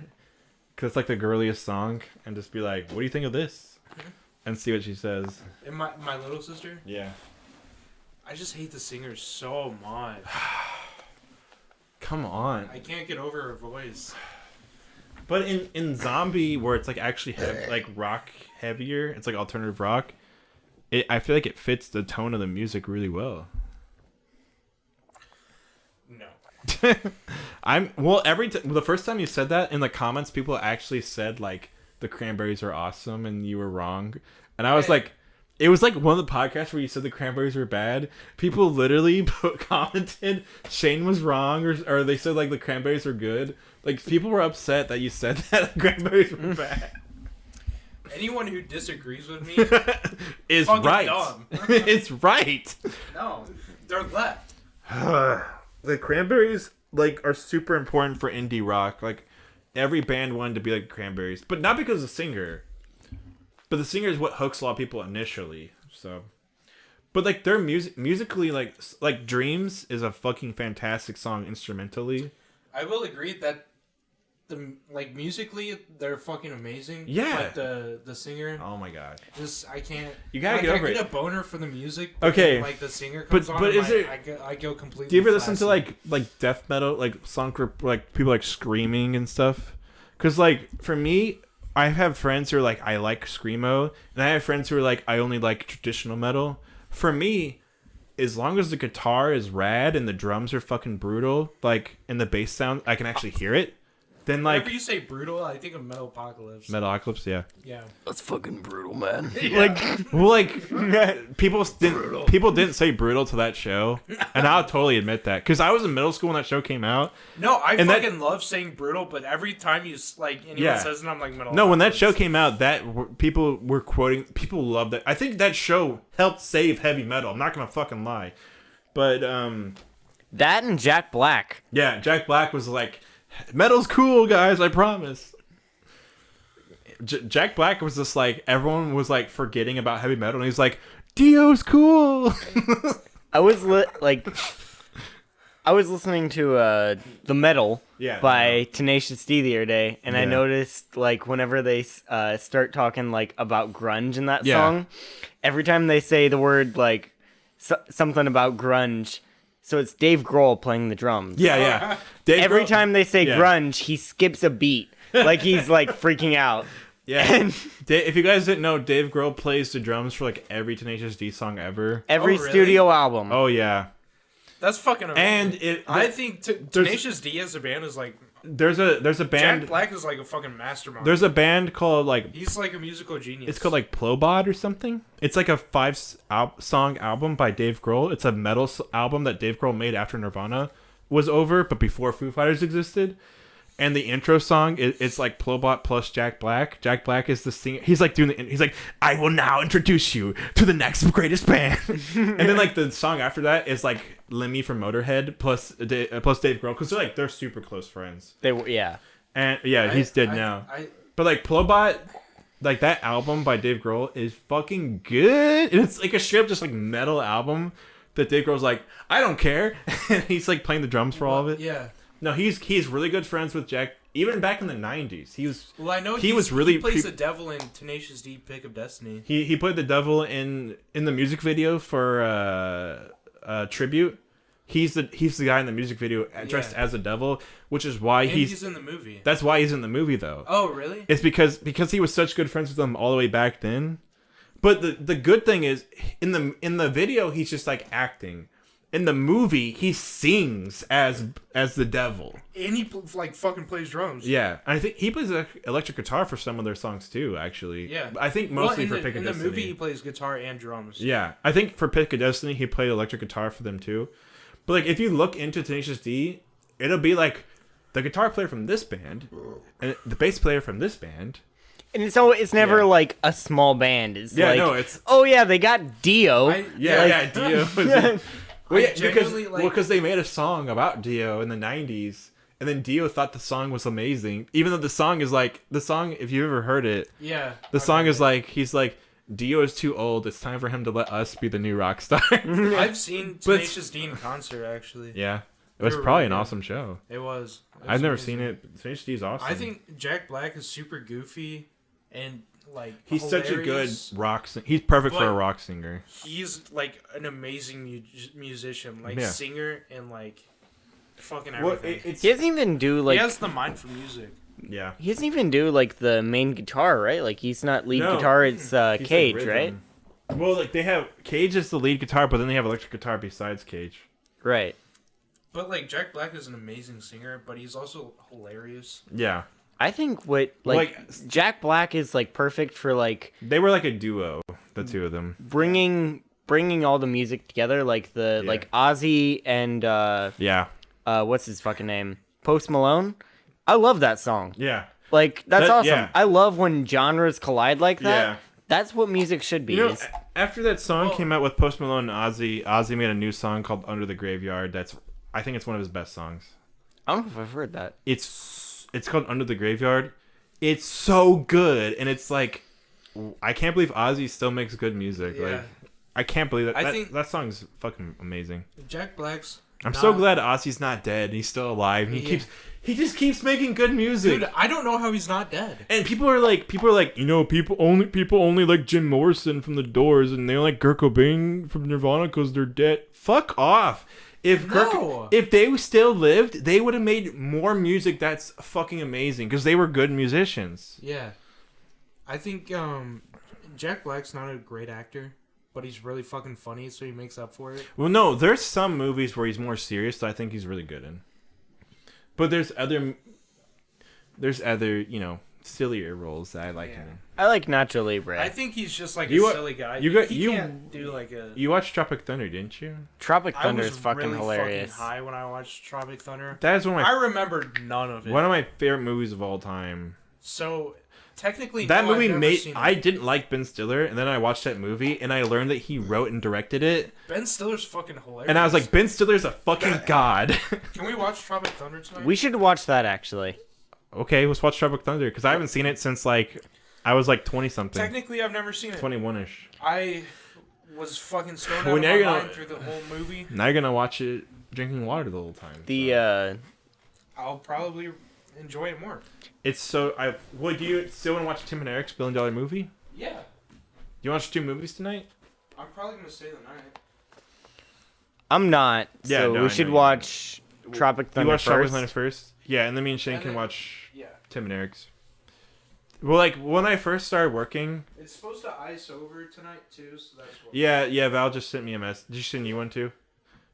Because it's like the girliest song. And just be like, what do you think of this? And see what she says. And my little sister, Yeah. I just hate the singer so much. Come on. I can't get over her voice. But in Zombie, where it's like actually like rock heavier, it's like alternative rock. I feel like it fits the tone of the music really well. No. The first time you said that in the comments, people actually said like the Cranberries are awesome and you were wrong, and I was like, it was like one of the podcasts where you said the Cranberries were bad. People literally commented Shane was wrong, or they said like the Cranberries were good. Like people were upset that you said that the Cranberries were bad. Anyone who disagrees with me, Is fucking right. dumb. It's right. no, they're left. The Cranberries like are super important for indie rock. Like every band wanted to be like Cranberries, but not because of the singer. But the singer is what hooks a lot of people initially. So, but like their musically, like Dreams is a fucking fantastic song instrumentally. I will agree that musically they're fucking amazing. Yeah. But the singer, Oh my god. just I can't. You gotta like, get over I get it. a boner for the music. But Okay. then, like the singer comes on. But and is it- I go completely. Do you ever listen to flaccid. like death metal, like song for like people like screaming and stuff? Because like for me, I have friends who are like I like screamo, and I have friends who are like I only like traditional metal. For me, as long as the guitar is rad and the drums are fucking brutal, like and the bass sound, I can actually hear it. Then like Whenever you say brutal, I think of Metalocalypse. Metalocalypse, yeah. Yeah. that's fucking brutal, man. Well, like people didn't say brutal to that show, and I'll totally admit that because I was in middle school when that show came out. No, I And that- fucking love saying brutal, but every time anyone Yeah. says it, I'm like Metalocalypse. No, when that show came out, people were quoting. People loved it. I think that show helped save heavy metal. I'm not gonna fucking lie, but That and Jack Black. yeah, Jack Black was like, "Metal's cool, guys. I promise." Jack Black was just like everyone was like forgetting about heavy metal, and he's like, "Dio's cool." I was listening to The Metal Yeah, by Tenacious D the other day, and I Yeah. noticed like whenever they start talking like about grunge in that Yeah. song, every time they say the word like something about grunge, so it's Dave Grohl playing the drums. Yeah. Dave Every Grohl- time they say Yeah. grunge, he skips a beat, like he's like freaking out. Yeah. And If you guys didn't know, Dave Grohl plays the drums for like every Tenacious D song ever. every really? studio album. Oh yeah. That's fucking amazing. And I think Tenacious D as a band is like there's a band Jack Black is like a fucking mastermind. there's a band called like He's like a musical genius. it's called like Plobot or something. It's like a 5-song album by Dave Grohl. It's a metal album that Dave Grohl made after Nirvana was over, but before Foo Fighters existed. And the intro song, it's like Plobot plus Jack Black. Jack Black is the singer. He's like he's like, I will now introduce you to the next greatest band. And then like the song after that is like Lemmy from Motorhead plus Dave Grohl, because they're super close friends. They were, yeah. And yeah, he's dead now. But like Plobot, like that album by Dave Grohl is fucking good. And it's like a straight up just like metal album that Dave Grohl's like, I don't care. And he's like playing the drums for all of it. Yeah. No, he's really good friends with Jack. Even back in the 90s, he was. Well, I know he plays the devil in Tenacious D: Pick of Destiny. He played the devil in the music video for Tribute. He's the guy in the music video dressed as a devil, which is why he's in the movie. That's why he's in the movie, though. Oh, really? It's because he was such good friends with them all the way back then. But the good thing is in the video he's just like acting. In the movie he sings as the devil. And he like fucking plays drums. Yeah, I think he plays electric guitar for some of their songs too. Actually, yeah. I think mostly for Pick of Destiny. In the movie he plays guitar and drums. Yeah, I think for Pick of Destiny he played electric guitar for them too. But like if you look into Tenacious D, it'll be like the guitar player from this band and the bass player from this band. And so it's never like a small band. It's it's oh yeah, they got Dio. Dio. Because they made a song about Dio in the 90s, and then Dio thought the song was amazing, even though the song is like if you ever heard it, the song is like he's like, Dio is too old, it's time for him to let us be the new rock star. I've seen Tenacious D in concert, actually. Yeah, it was probably an awesome show. It was. I've never seen it. Tenacious D is awesome. I think Jack Black is super goofy and like he's hilarious. such a good rock singer. He's perfect for a rock singer. He's like an amazing musician, like singer and like fucking everything. He doesn't even do like. He has the mind for music. Yeah. He doesn't even do like the main guitar, right? Like he's not lead guitar. It's Cage, right? Well, like they have Cage is the lead guitar, but then they have electric guitar besides Cage. Right. But like Jack Black is an amazing singer, but he's also hilarious. Yeah. I think Jack Black is like perfect for like they were like a duo, the two of them, bringing all the music together, like like Ozzy and what's his fucking name, Post Malone. I love that song. Yeah, like that's awesome. Yeah. I love when genres collide like that. Yeah. That's what music should be. After that song came out with Post Malone and Ozzy made a new song called Under the Graveyard. I think it's one of his best songs. I don't know if I've heard that. It's called Under the Graveyard. It's so good, and it's like, I can't believe Ozzy still makes good music. Yeah. Like, I can't believe that. I think that song's fucking amazing. Jack Black's. I'm so glad Ozzy's not dead and he's still alive. And he just keeps making good music. Dude, I don't know how he's not dead. And people are like, people only like Jim Morrison from The Doors, and they like Kurt Cobain from Nirvana because they're dead. Fuck off. If they still lived, they would have made more music that's fucking amazing because they were good musicians. Yeah. I think Jack Black's not a great actor, but he's really fucking funny, so he makes up for it. Well, no, there's some movies where he's more serious that I think he's really good in. But there's other, sillier roles that I like him in. I like Nacho Libre. I think he's just like a silly guy. He can't do like a... You watched Tropic Thunder, didn't you? Tropic Thunder is fucking really hilarious. Fucking high when I watched Tropic Thunder. That is one of my... I remember none of it. One of my favorite movies of all time. So, technically, that movie I didn't like Ben Stiller, and then I watched that movie, and I learned that he wrote and directed it. Ben Stiller's fucking hilarious. And I was like, Ben Stiller's a fucking god. Can we watch Tropic Thunder tonight? We should watch that, actually. Okay, let's watch Tropic Thunder, because I haven't seen it since, like, I was, like, 20-something. Technically, I've never seen it. 21-ish. I was fucking stoned out of my mind through the whole movie. Now you're gonna watch it drinking water the whole time. I'll probably enjoy it more. It's so... do you still want to watch Tim and Eric's $1 Billion Movie? Yeah. You watch 2 movies tonight? I'm probably gonna stay the night. I'm not. Yeah, so no, we should watch Tropic Thunder You watch first. Tropic Thunder first? Yeah, and then me and Shane can watch Tim and Eric's. Well, like, when I first started working... It's supposed to ice over tonight, too, so that's what... Yeah, Val just sent me a message. Did she send you one, too?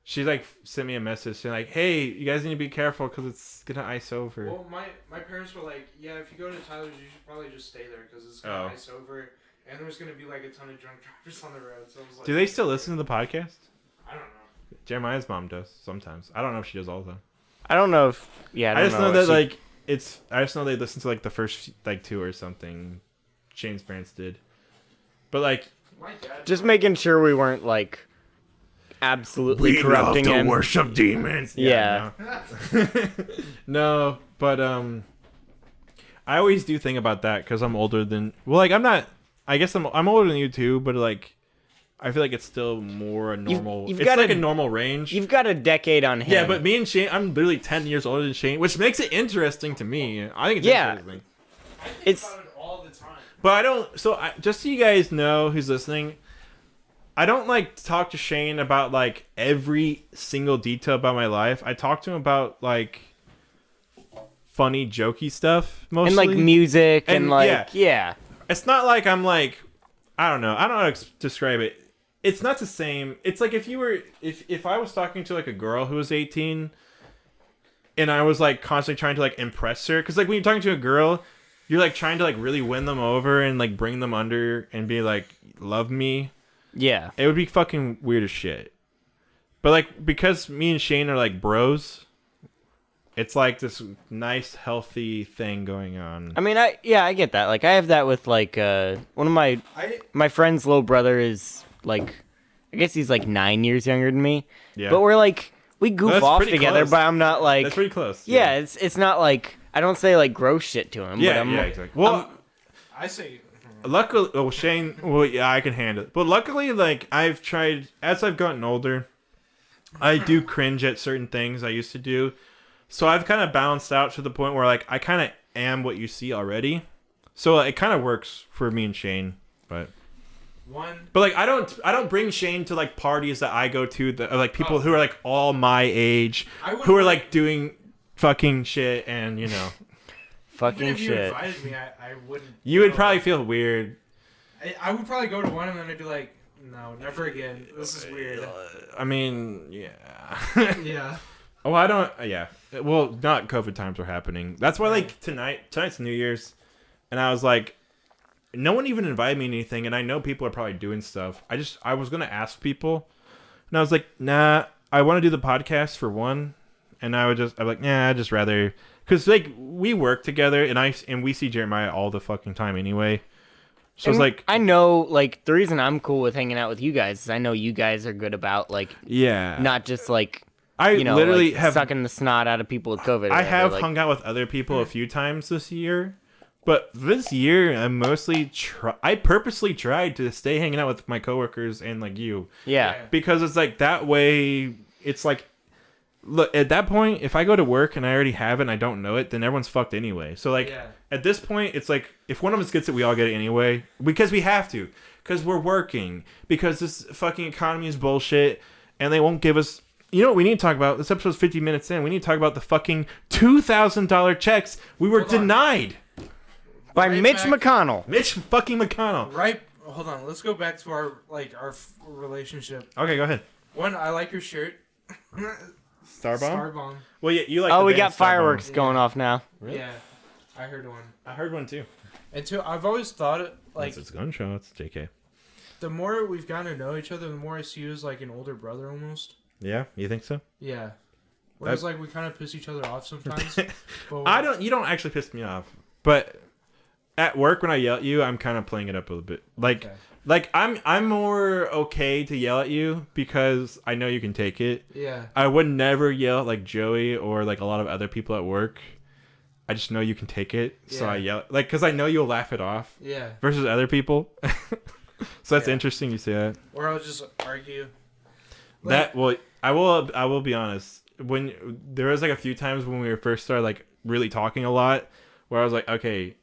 She, like, sent me a message saying, like, hey, you guys need to be careful because it's going to ice over. Well, my parents were like, yeah, if you go to Tyler's, you should probably just stay there because it's going to ice over, and there's going to be, like, a ton of drunk drivers on the road, so I was like... Do they still listen to the podcast? I don't know. Jeremiah's mom does, sometimes. I don't know if she does all the time. I don't know if... Yeah, I just know that, like, I just know they listened to like the first like 2 or something. Shane's parents did, but like Just making sure we weren't like absolutely corrupting him. Worship demons. Yeah. No, but I always do think about that because I'm older than. Well, like I'm not. I guess I'm older than you too, but like I feel like it's still more a normal. You've it's got like a normal range. You've got a decade on him. Yeah, but me and Shane, I'm literally 10 years older than Shane, which makes it interesting to me. I think it's interesting. It's about it all the time. But I don't. So just so you guys know who's listening, I don't like to talk to Shane about like every single detail about my life. I talk to him about like funny, jokey stuff mostly, and like music and like yeah. It's not like I'm like I don't know how to describe it. It's not the same. It's like if I was talking to like a girl who was 18 and I was like constantly trying to like impress her, because like when you're talking to a girl, you're like trying to like really win them over and like bring them under and be like, love me. Yeah. It would be fucking weird as shit. But like because me and Shane are like bros, it's like this nice healthy thing going on. I mean, I get that. Like I have that with like one of my friend's little brother is like, I guess he's like 9 years younger than me. Yeah. But we're like we goof off together, close. but I'm not like That's pretty close. Yeah, it's not like I don't say like gross shit to him. Yeah, but I'm, yeah, exactly. Well, I say. luckily, Shane. Well, yeah, I can handle it. But luckily, like I've tried as I've gotten older, I do cringe at certain things I used to do. So I've kind of balanced out to the point where like I kind of am what you see already. So it kind of works for me and Shane, but like I don't bring Shane to like parties that I go to that are like people who are like all my age, who are like doing fucking shit and you know. fucking Even if shit. you invited me, I wouldn't. You would probably feel weird. I would probably go to one and then I'd be like, no, never again. This is weird. I mean, yeah. Yeah. Oh, I don't. Yeah. Well, not COVID times were happening. That's why, like, tonight's New Year's, and I was like, no one even invited me to anything, and I know people are probably doing stuff. I was gonna ask people, and I was like, nah, I want to do the podcast for one, and I'm like, nah, I'd just rather, because like we work together, and we see Jeremiah all the fucking time anyway. So it's like I know, like the reason I'm cool with hanging out with you guys is I know you guys are good about like not just like. Literally like have sucking the snot out of people with COVID. I have hung out with other people a few times this year, but this year I purposely tried to stay hanging out with my coworkers and like you. Yeah. Because it's like that way. It's like, look, at that point, if I go to work and I already have it and I don't know it, then everyone's fucked anyway. So like at this point, it's like if one of us gets it, we all get it anyway because we have to, because we're working, because this fucking economy is bullshit, and they won't give us. You know what we need to talk about? This episode's 50 minutes in. We need to talk about the fucking $2,000 checks we were denied. By Mitch McConnell. Mitch fucking McConnell. Right. Hold on. Let's go back to our relationship. Okay, go ahead. One, I like your shirt. Starbomb? Well, yeah, you like Oh, the we band got fireworks Starbomb. going off now. Really? Yeah. I heard one. I heard one too. And two, I've always thought it like It's gunshots. JK. the more we've gotten to know each other, the more I see you as like an older brother almost. Yeah, you think so? Yeah. Whereas like we kind of piss each other off sometimes. But You don't actually piss me off. But at work when I yell at you, I'm kind of playing it up a little bit. Like I'm more okay to yell at you because I know you can take it. Yeah. I would never yell at like Joey or like a lot of other people at work. I just know you can take it, so I yell like because I know you'll laugh it off. Yeah. Versus other people. So that's interesting you say that. Or I'll just argue. I will be honest. When there was like a few times when we first started like really talking a lot, where I was like, okay,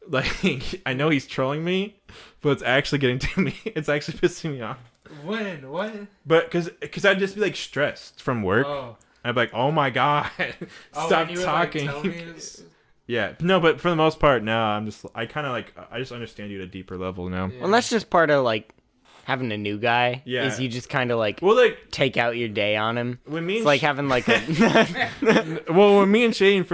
like I know he's trolling me, but it's actually getting to me. It's actually pissing me off. When? What? But because I'd just be like stressed from work. Oh. I'd be like, oh my god, stop and you talking. Would, like, tell me yeah, no, but for the most part, now I just understand you at a deeper level now. Yeah. Well, that's just part of like having a new guy. Yeah. Is you just kind of like take out your day on him. When me it's like having like a when me and Shane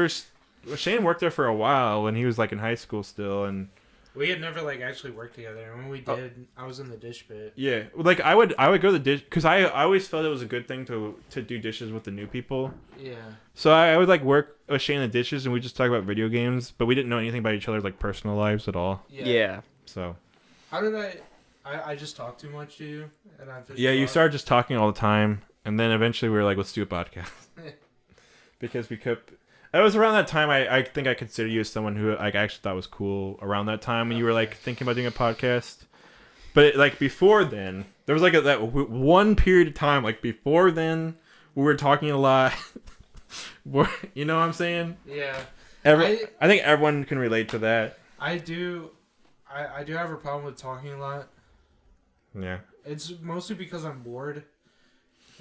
worked there for a while when he was like in high school still, and we had never like actually worked together. And when we did, I was in the dish pit. Yeah, like I would go to the dish because I always felt it was a good thing to do dishes with the new people. Yeah. So I would like work with Shane in the dishes, and we just talk about video games, but we didn't know anything about each other's like personal lives at all. Yeah. So. How did I just talk too much to you, and I just You started just talking all the time, and then eventually we were like, let's do a podcast. Because we could. It was around that time I think I considered you as someone who like, I actually thought was cool around that time when you were like thinking about doing a podcast. But like before then, there was like that one period of time like before then we were talking a lot. You know what I'm saying? Yeah. I think everyone can relate to that. I do have a problem with talking a lot. Yeah. It's mostly because I'm bored.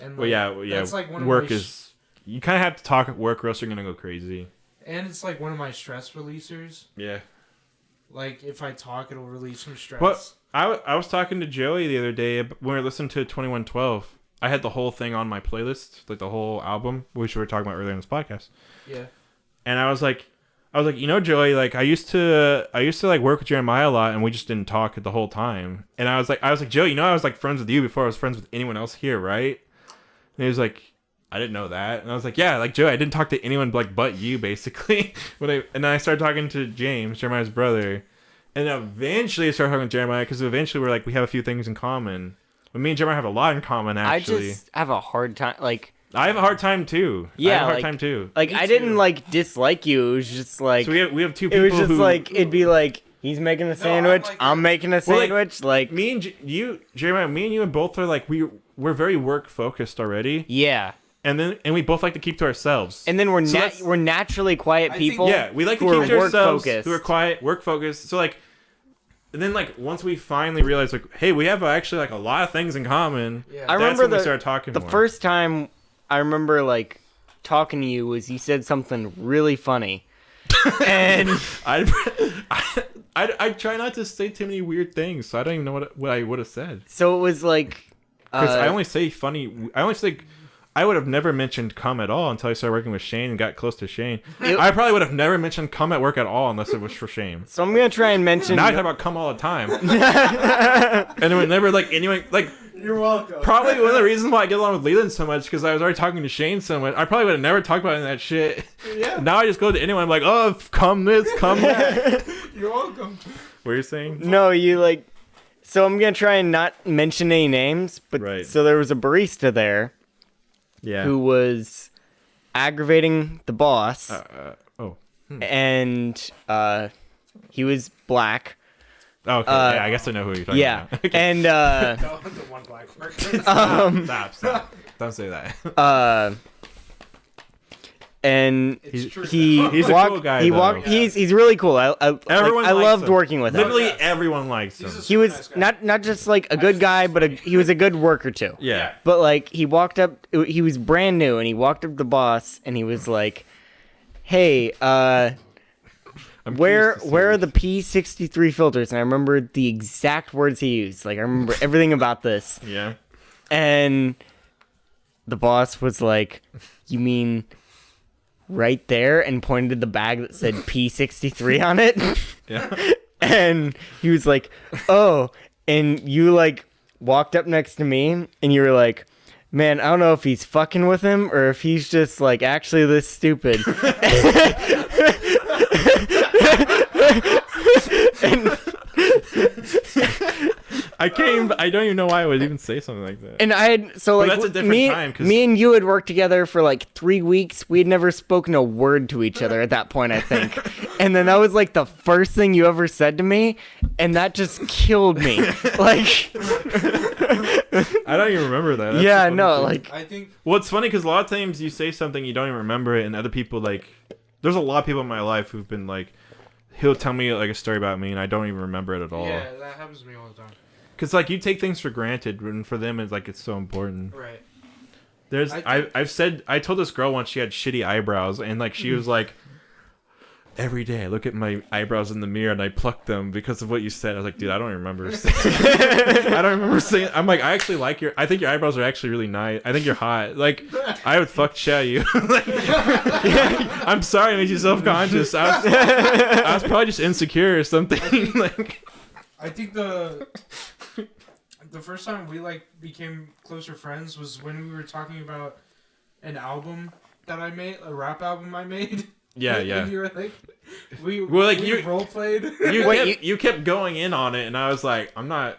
And Well, yeah. That's like one of work my is. You kind of have to talk at work, or else you're gonna go crazy. and it's like one of my stress releasers. Yeah. Like if I talk, it'll release some stress. But I was talking to Joey the other day when we were listening to 2112. I had the whole thing on my playlist, like the whole album, which we were talking about earlier in this podcast. Yeah. And I was like, you know, Joey, like I used to like work with Jeremiah a lot, and we just didn't talk the whole time. And I was like, Joey, you know, I was like friends with you before I was friends with anyone else here, right? And he was like, I didn't know that. And I was like, yeah, like Joey, I didn't talk to anyone like but you, basically. And then I started talking to James, Jeremiah's brother, and eventually I started talking to Jeremiah because eventually we're like, we have a few things in common. But me and Jeremiah have a lot in common, actually. I just have a hard time, like... I have a hard time, too. Yeah, I have a hard like, time, too. Like, I didn't, like, dislike you. It was just, like... So we have two it people was just, who... like, it'd be, like, he's making a sandwich, like, I'm making a sandwich, like... Me and you, Jeremiah, me and you and both are, like, we're very work-focused already. Yeah. And we both like to keep to ourselves. And then we're naturally quiet people. Yeah, we like to keep to ourselves, who are quiet, work-focused. So, like... And then, like, once we finally realized, like, hey, we have actually, like, a lot of things in common. Yeah. I remember we started talking the more. first time I remember, like, talking to you was you said something really funny. And I try not to say too many weird things, so I don't even know what I would have said. so it was, like... Because I only say funny... I would have never mentioned cum at all until I started working with Shane and got close to Shane. I probably would have never mentioned cum at work at all unless it was for Shane. So I'm going to try and mention... Now I talk about cum all the time. And it would never, like, anyone... Like, You're welcome. probably one of the reasons why I get along with Leland so much because I was already talking to Shane so much. I probably would have never talked about any of that shit. Yeah. Now I just go to anyone, I'm like, oh, cum this, cum that. You're welcome. What are you saying? No, you, like... So I'm going to try and not mention any names, but... Right. So there was a barista there Yeah. who was aggravating the boss, and he was black. Okay, yeah, I guess I know who you're talking Yeah, about. and No, the one black person. Stop. Don't say that. And It's true. He's a walked, cool guy, He though. walked. He's really cool. I Everyone likes loved him. working with him. Literally everyone likes him. He's He was not just like a good guy, but he was a good worker too. Yeah. But like he walked up, he was brand new, and he walked up to the boss, and he was like, "Hey, where are the P63 filters?" And I remember the exact words he used. Like I remember everything about this. Yeah. And the boss was like, "You mean right there?" And pointed to the bag that said P63 on it. Yeah. And he was like, "Oh," and you like walked up next to me and you were like, "Man, I don't know if he's fucking with him or if he's just like actually this stupid." And I don't even know why I would even say something like that. And I had But that's a different time, 'cause- me and you had worked together for like 3 weeks. We had never spoken a word to each other at that point, I think. And then that was like the first thing you ever said to me, and that just killed me. Like, I don't even remember that. That's yeah, the funny no, thing. like, I think Well, it's funny because a lot of times you say something you don't even remember it, and other people like. There's a lot of people in my life who've been like, he'll tell me like a story about me, and I don't even remember it at all. yeah, that happens to me all the time. Because like you take things for granted, and for them it's like it's so important. Right. There's I I told this girl once she had shitty eyebrows, and like she was like, every day I look at my eyebrows in the mirror and I pluck them because of what you said. I was like, dude, I don't remember I don't remember saying. I'm like, I think your eyebrows are actually really nice. I think you're hot. Like, I would fuck shit out of you. Like, I'm sorry, I made you self-conscious. I was probably just insecure or something. Like, I think the first time we like became closer friends was when we were talking about an album that I made, a rap album I made. Yeah, And yeah. you were like, we you role played. You kept going in on it, and I was like, I'm not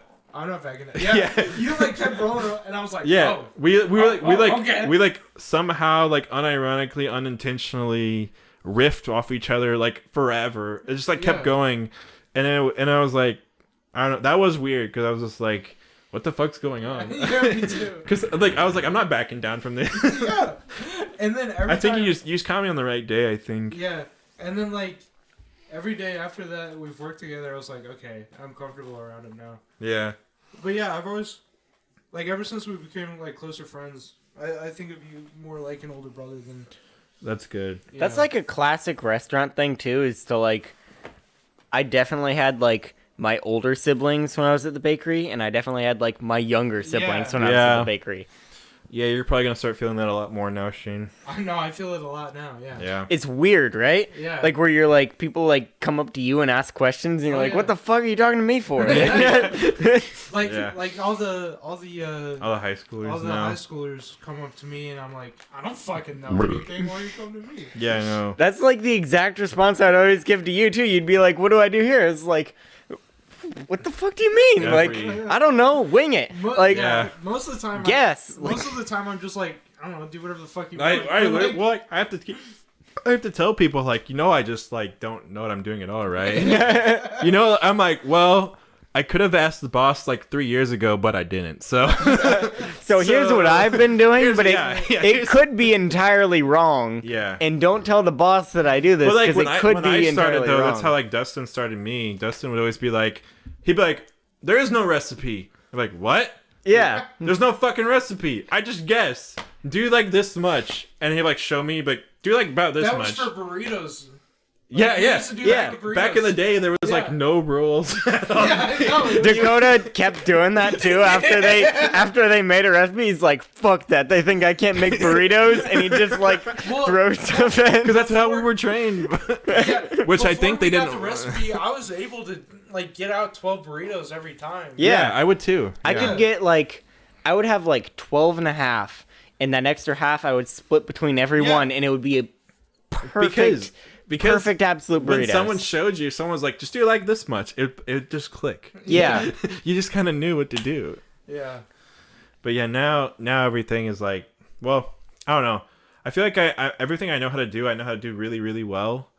backing it. Yeah, Yeah. you like kept rolling, and I was like, Yeah, oh. we Okay. like somehow like unironically, unintentionally riffed off each other like forever. It just like kept Yeah. going, and I was like, I don't know. That was weird because I was just like, what the fuck's going on? Yeah, me too. Because like I was like, I'm not backing down from this. Yeah, and then every I think time, you just caught me on the right day. I think. Yeah, and then like every day after that we've worked together, I was like, okay, I'm comfortable around him now. Yeah. But yeah, I've always, like, ever since we became like closer friends, I think of you more like an older brother than. That's good. That's Yeah. like a classic restaurant thing too, is to like, I definitely had like my older siblings when I was at the bakery, and I definitely had like my younger siblings when I was at Yeah. the bakery. Yeah, you're probably gonna start feeling that a lot more now, Shane. I know, I feel it a lot now. Yeah. Yeah. It's weird, right? Yeah. Like where you're like, people like come up to you and ask questions, and you're Oh, like, yeah. what the fuck are you talking to me for? Like Yeah. like all the All the high schoolers all the now. high schoolers come up to me, and I'm like, I don't fucking know anything. Why you come to me? Yeah, I know. That's like the exact response I'd always give to you too. You'd be like, what do I do here? It's like, what the fuck do you mean? Every- Like, I don't know, wing it. Like, Yeah. Most of the time. guess. Most of the time, I'm just like, I don't know, do whatever the fuck you I want. well, I have to tell people like, I just like don't know what I'm doing at all, right? I'm like, well, I could have asked the boss like 3 years ago, but I didn't. So So here's what I've been doing, but here's- it could be entirely wrong. yeah. And don't tell the boss that I do this But like because it could when be I entirely started though, wrong. that's how like Dustin started me. Dustin would always be like, he'd be like, there is no recipe. I'm like, what? yeah. There's no fucking recipe. I just guess. Do like this much, and he'd like show me, but do like about this That much. was for burritos. Yeah, We yeah, used to do yeah. that for Back in the burritos. day, there was like Yeah. no rules. Yeah, I know. Dakota kept doing that too after they made a recipe. He's like, fuck that. They think I can't make burritos, and he just like Well, throws stuff in. Because that's how we were trained. Which I Before think we they got didn't. the recipe, I was able to like get out 12 burritos every time. Yeah. I would too. I Yeah. could get like, I would have like 12 and a half, and that extra half I would split between everyone, and it would be a perfect, because perfect absolute burrito. when someone showed you, someone was like, just do like this much. It just click. Yeah. You just kind of knew what to do. Yeah. But yeah, now everything is like, well, I don't know. I feel like I everything I know how to do, I know how to do really, really well.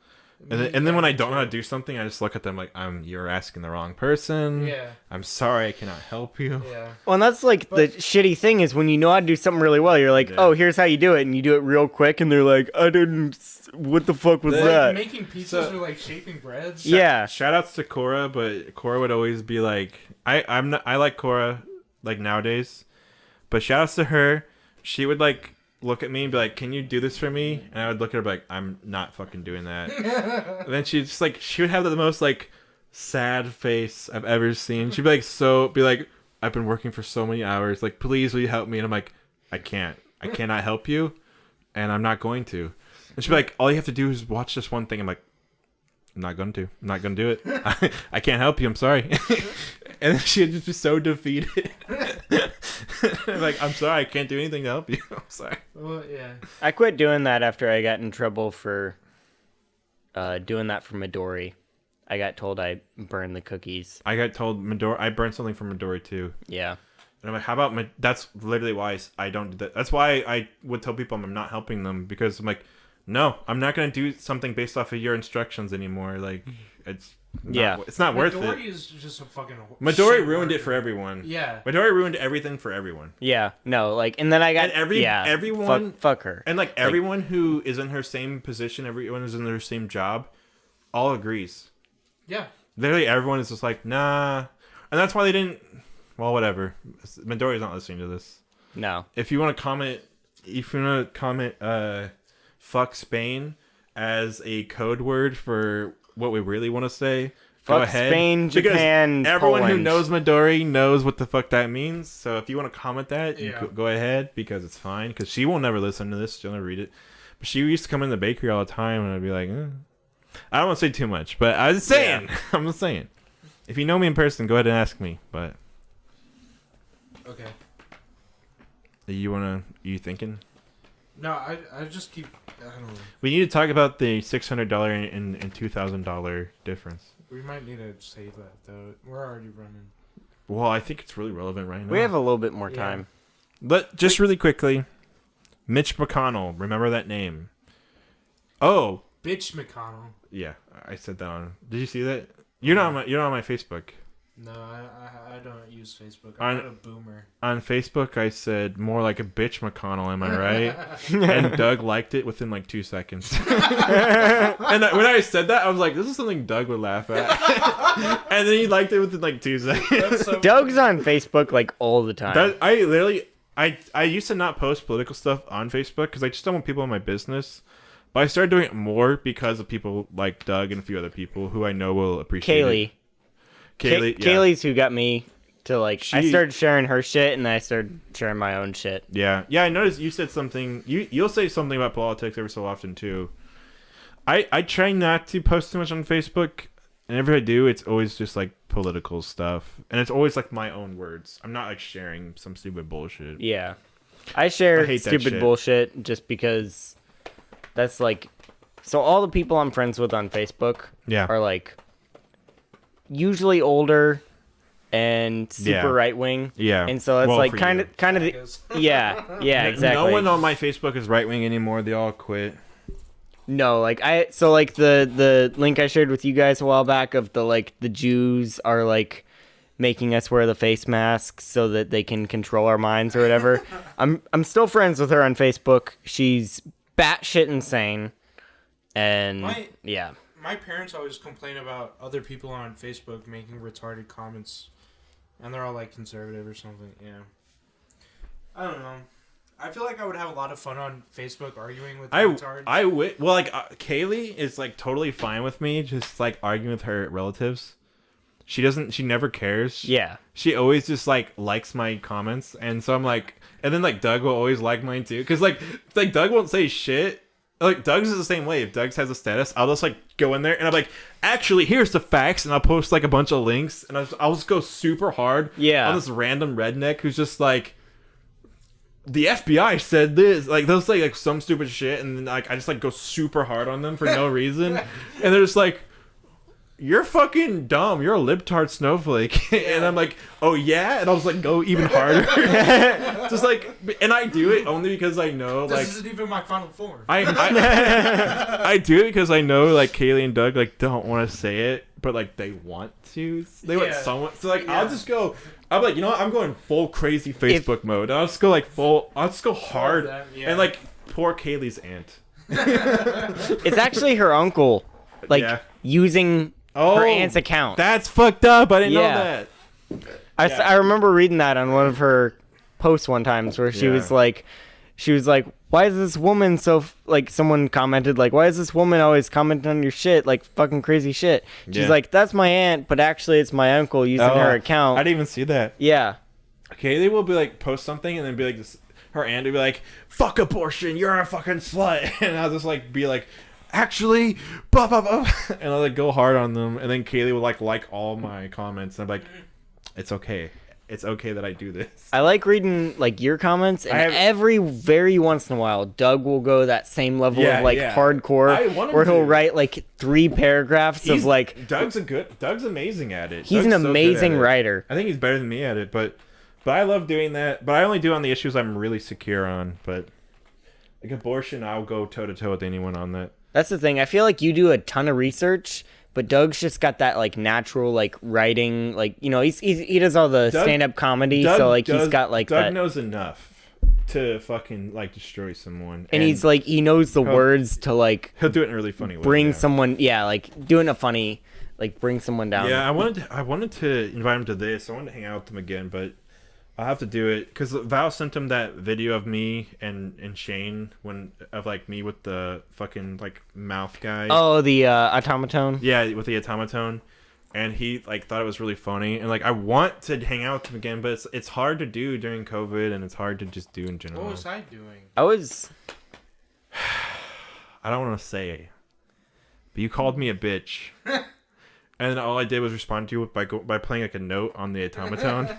And then when I don't know how to do something, I just look at them like, you're asking the wrong person. Yeah. I'm sorry, I cannot help you. Yeah. Well, and that's like the shitty thing is when you know how to do something really well, you're like, Yeah. oh, here's how you do it, and you do it real quick, and they're like, what the fuck was Like, that? Making pizzas So- or like shaping breads. Yeah. Shout outs to Cora, but Cora would always be like, I like Cora like nowadays, but shout outs to her. She would like look at me and be like, can you do this for me? And I would look at her like, I'm not fucking doing that. And then she would have the most like sad face I've ever seen. She'd be like, I've been working for so many hours, like, please will you help me? And I'm like, I cannot help you, and I'm not going to. And she'd be like, all you have to do is watch this one thing. I'm like, I'm not going to do it. I can't help you. I'm sorry. And then she'd just be so defeated. Like, I'm sorry. I can't do anything to help you. I'm sorry. Well, yeah. I quit doing that after I got in trouble for doing that for Midori. I got told I burned the cookies. I got told I burned something from Midori too. Yeah. And I'm like, how about that's literally why I don't do that. That's why I would tell people I'm not helping them, because I'm like, no, I'm not going to do something based off of your instructions anymore. Like, it's not worth Midori it. is just a fucking. Midori shit ruined it burger. for everyone. Yeah. Midori ruined everything for everyone. Yeah. No, like, and then I got And everyone- fuck her. And like everyone who is in her same position, everyone who's in their same job, all agrees. Yeah. Literally everyone is just like, nah. And that's why they didn't. Well, whatever. Midori's not listening to this. No. If you want to comment, fuck Spain as a code word for what we really want to say, go Fuck ahead. Spain, Because Japan, everyone who Poland. knows Midori knows what the fuck that means. So if you want to comment that, you Yeah. go ahead, because it's fine. Because she will never listen to this. She'll never read it. But she used to come in the bakery all the time, and I'd be like, I don't want to say too much, but I was saying. I'm just saying. If you know me in person, go ahead and ask me. But Okay. you thinking? No, I just keep. I don't know. We need to talk about the $600 and $2,000 difference. We might need to save that though. We're already running. Well, I think it's really relevant right now. We have a little bit more time. But just really quickly, Mitch McConnell. Remember that name? Oh, Bitch McConnell. yeah, I said that on. Did you see that? You're not on my Facebook. No, I don't use Facebook. I'm not a boomer. On Facebook, I said more like a bitch McConnell. Am I right? And Doug liked it within like 2 seconds. And when I said that, I was like, "This is something Doug would laugh at." And then he liked it within like 2 seconds. So Doug's on Facebook like all the time. I used to not post political stuff on Facebook because I just don't want people in my business. But I started doing it more because of people like Doug and a few other people who I know will appreciate it. Kaylee, yeah. Kaylee's who got me to like. I started sharing her shit, and then I started sharing my own shit. Yeah. I noticed you said something. You'll say something about politics every so often too. I try not to post too much on Facebook, and if I do, it's always just like political stuff, and it's always like my own words. I'm not like sharing some stupid bullshit. Yeah, I share hate that stupid shit. bullshit just because that's like. So all the people I'm friends with on Facebook are like usually older and super right wing. Yeah. And so it's like kind of yeah, exactly. No one on my Facebook is right wing anymore. They all quit. No, like the link I shared with you guys a while back of the Jews are like making us wear the face masks so that they can control our minds or whatever. I'm still friends with her on Facebook. She's batshit insane. And my parents always complain about other people on Facebook making retarded comments, and they're all like conservative or something. Yeah, I don't know. I feel like I would have a lot of fun on Facebook arguing with retards. Kaylee is like totally fine with me just like arguing with her relatives. She never cares. Yeah. She always just like likes my comments, and so I'm like, and then like Doug will always like mine too, because like Doug won't say shit. Like, Doug's is the same way. If Doug's has a status, I'll just, like, go in there, and I'm like, actually, here's the facts, and I'll post, like, a bunch of links, and I'll just go super hard on this random redneck who's just, like, the FBI said this. Like, they'll say, like, some stupid shit, and then, like, I just, like, go super hard on them for no reason, and they're just like, you're fucking dumb. You're a libtard snowflake. And I'm like, oh yeah? And I'll just like go even harder. Just like, and I do it only because I know like this isn't even my final form. I do it because I know like Kaylee and Doug like don't want to say it, but like they want to. They want someone. So like I'll just go. I'm like, you know what? I'm going full crazy Facebook mode. I'll just go like full. I'll just go hard and like poor Kaylee's aunt. It's actually her uncle, like using. Her aunt's account. That's fucked up. I didn't know that. I remember reading that on one of her posts one time where she was like, why is this woman so, like, someone commented, like, why is this woman always commenting on your shit, like, fucking crazy shit? She's like, that's my aunt, but actually it's my uncle using her account. I didn't even see that. Yeah. Kaylee will be like, post something and then be like, her aunt will be like, fuck abortion, you're a fucking slut. And I'll just, like, be like, actually, blah, blah, blah. And I'll like go hard on them, and then Kaylee will like all my comments, and I'm like, it's okay that I do this. I like reading like your comments, and every very once in a while Doug will go that same level of like hardcore where he'll write like 3 paragraphs of like Doug's amazing at it. He's an amazing writer. I think he's better than me at it, but I love doing that, but I only do on the issues I'm really secure on. But like abortion, I'll go toe to toe with anyone on that. That's the thing. I feel like you do a ton of research, but Doug's just got that like natural like writing, like he does all the stand-up comedy, so like he's got like Doug knows enough to fucking like destroy someone, and he's like he knows the words to like he'll do it in a really funny way. Bring someone, like doing a funny like bring someone down. Yeah, I wanted to invite him to this. I wanted to hang out with him again, but I'll have to do it because Val sent him that video of me and Shane of like me with the fucking like mouth guy. Oh, the automaton. Yeah, with the automaton, and he like thought it was really funny, and like I want to hang out with him again, but it's hard to do during COVID, and it's hard to just do in general. What was I doing? I don't want to say, but you called me a bitch. And then all I did was respond to you by playing like a note on the automaton.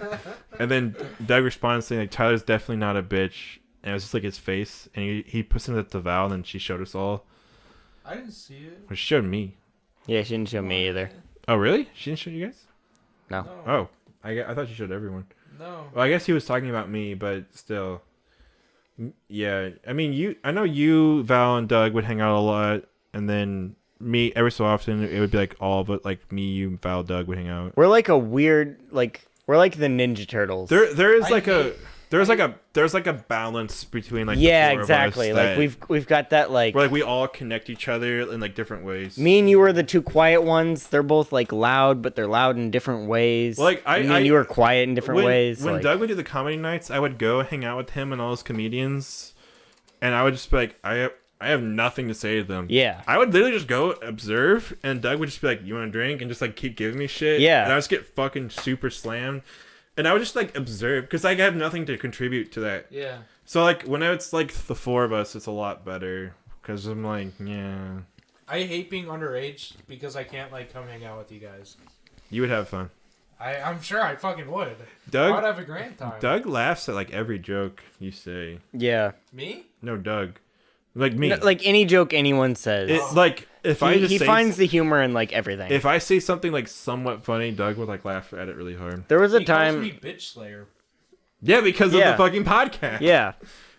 And then Doug responds saying like, Tyler's definitely not a bitch. and it was just like his face, and he presented it to Val, and then she showed us all. I didn't see it. Or she showed me. Yeah, she didn't show me either. Oh, really? She didn't show you guys? No. Oh, I thought she showed everyone. No. Well, I guess he was talking about me, but still. Yeah, I mean, I know you, Val, and Doug would hang out a lot, and then me, every so often, it would be like all but like me, you, Val, Doug would hang out. We're like a weird, like, we're like the Ninja Turtles. There is like there's like a balance between like yeah, the four exactly. of us Like we've got that like where like we all connect each other in like different ways. me and you are the two quiet ones. They're both like loud, but they're loud in different ways. Well, like me and you are quiet in different ways. When like, Doug would do the comedy nights, I would go hang out with him and all his comedians, and I would just be like, I have nothing to say to them. Yeah. I would literally just go observe, and Doug would just be like, "You want a drink?" and just like keep giving me shit. Yeah. And I would just get fucking super slammed, and I would just like observe because I have nothing to contribute to that. Yeah. So like when it's like the four of us, it's a lot better because I'm like, yeah. I hate being underage because I can't like come hang out with you guys. You would have fun. I'm sure I fucking would. Doug, I'd have a grand time. Doug laughs at like every joke you say. yeah. Me? No, Doug. Like me. No, like any joke anyone says. It, like if I just he say, finds the humor in like everything. if I say something like somewhat funny, Doug would like laugh at it really hard. there was a He calls time. me bitch slayer. Yeah, because of Yeah. the fucking podcast. Yeah.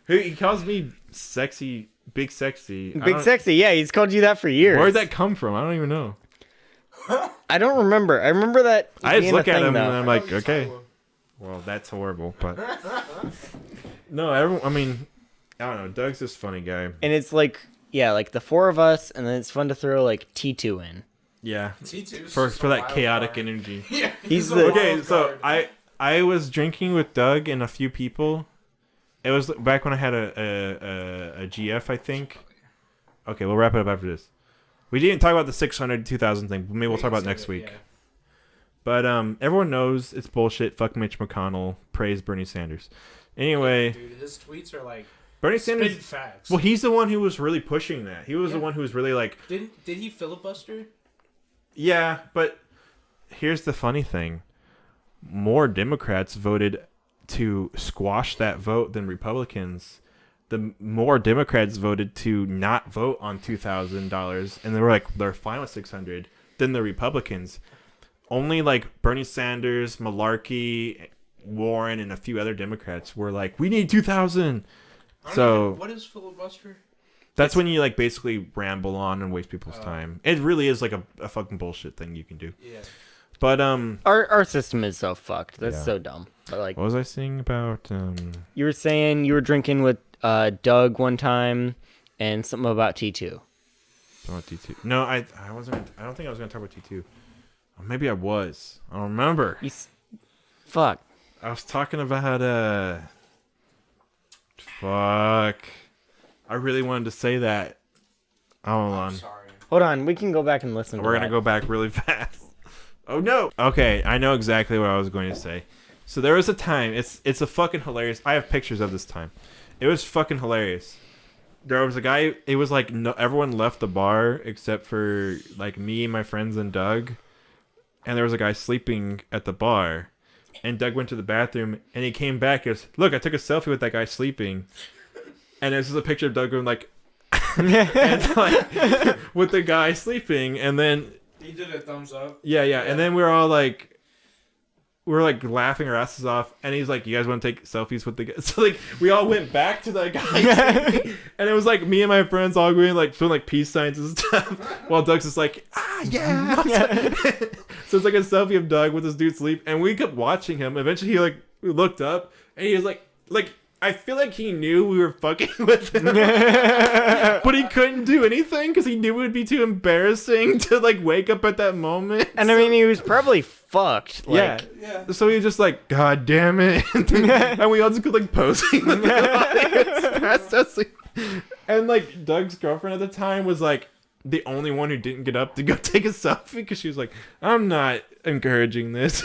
He calls me sexy, big sexy. I Big don't- sexy. Yeah, he's called you that for years. Where'd that come from? I don't even know. I don't remember. I remember that. I just being a look at thing, him though. and I'm like, okay. Well, that's horrible, but no, everyone. I mean, I don't know. Doug's this funny guy. And it's like, yeah, like the four of us, and then it's fun to throw like T2 in. Yeah, T2's for just a that wild chaotic card. energy. Yeah, He's a the- wild Okay, so card. I was drinking with Doug and a few people. It was back when I had a GF, I think. Okay, we'll wrap it up after this. We didn't talk about the 600 2000 thing, but maybe we'll talk about it next week. Yeah. But everyone knows it's bullshit. Fuck Mitch McConnell. Praise Bernie Sanders. Anyway, Dude, his tweets are like Bernie spin Sanders. facts. Well, he's the one who was really pushing that. He was the Yeah. one who was really like, Did he filibuster? yeah. But here's the funny thing: more Democrats voted to squash that vote than Republicans. The more Democrats voted to not vote on $2,000, and they were like they're fine with 600 than the Republicans. Only like Bernie Sanders, Malarkey, Warren, and a few other Democrats were like, we need 2,000. So what is filibuster? that's when you like basically ramble on and waste people's time. It really is like a fucking bullshit thing you can do. Yeah. But Our system is so fucked. That's Yeah. so dumb. But like, what was I saying about you were saying you were drinking with Doug one time, and something about T2. about T2? No, I wasn't. I don't think I was gonna talk about T2. Or maybe I was. I don't remember. Fuck. I was talking about fuck. I really wanted to say that. Hold on. Sorry. Hold on. We can go back and listen. We're to gonna that. go back really fast. Oh no. Okay, I know exactly what I was going to say. So there was a time. It's a fucking hilarious. I have pictures of this time. It was fucking hilarious. There was a guy. It was like no, everyone left the bar except for like me, my friends, and Doug. And there was a guy sleeping at the bar. And Doug went to the bathroom, and he came back. And goes, look, I took a selfie with that guy sleeping. And this is a picture of Doug going like, and like with the guy sleeping, and then He did a thumbs up. yeah, and then we were like laughing our asses off, and he's like, "You guys want to take selfies with the guy?" So like we all went back to the guy, and it was like me and my friends all going like doing like peace signs and stuff, while Doug's just like, yeah. So it's like a selfie of Doug with this dude sleep, and we kept watching him. Eventually, he like looked up, and he was like. I feel like he knew we were fucking with him, but he couldn't do anything because he knew it would be too embarrassing to like wake up at that moment. And I mean, he was probably fucked. Like, Yeah. So he was just like, God damn it. And we all just go like posing with the past us. And like Doug's girlfriend at the time was like the only one who didn't get up to go take a selfie because she was like, I'm not encouraging this.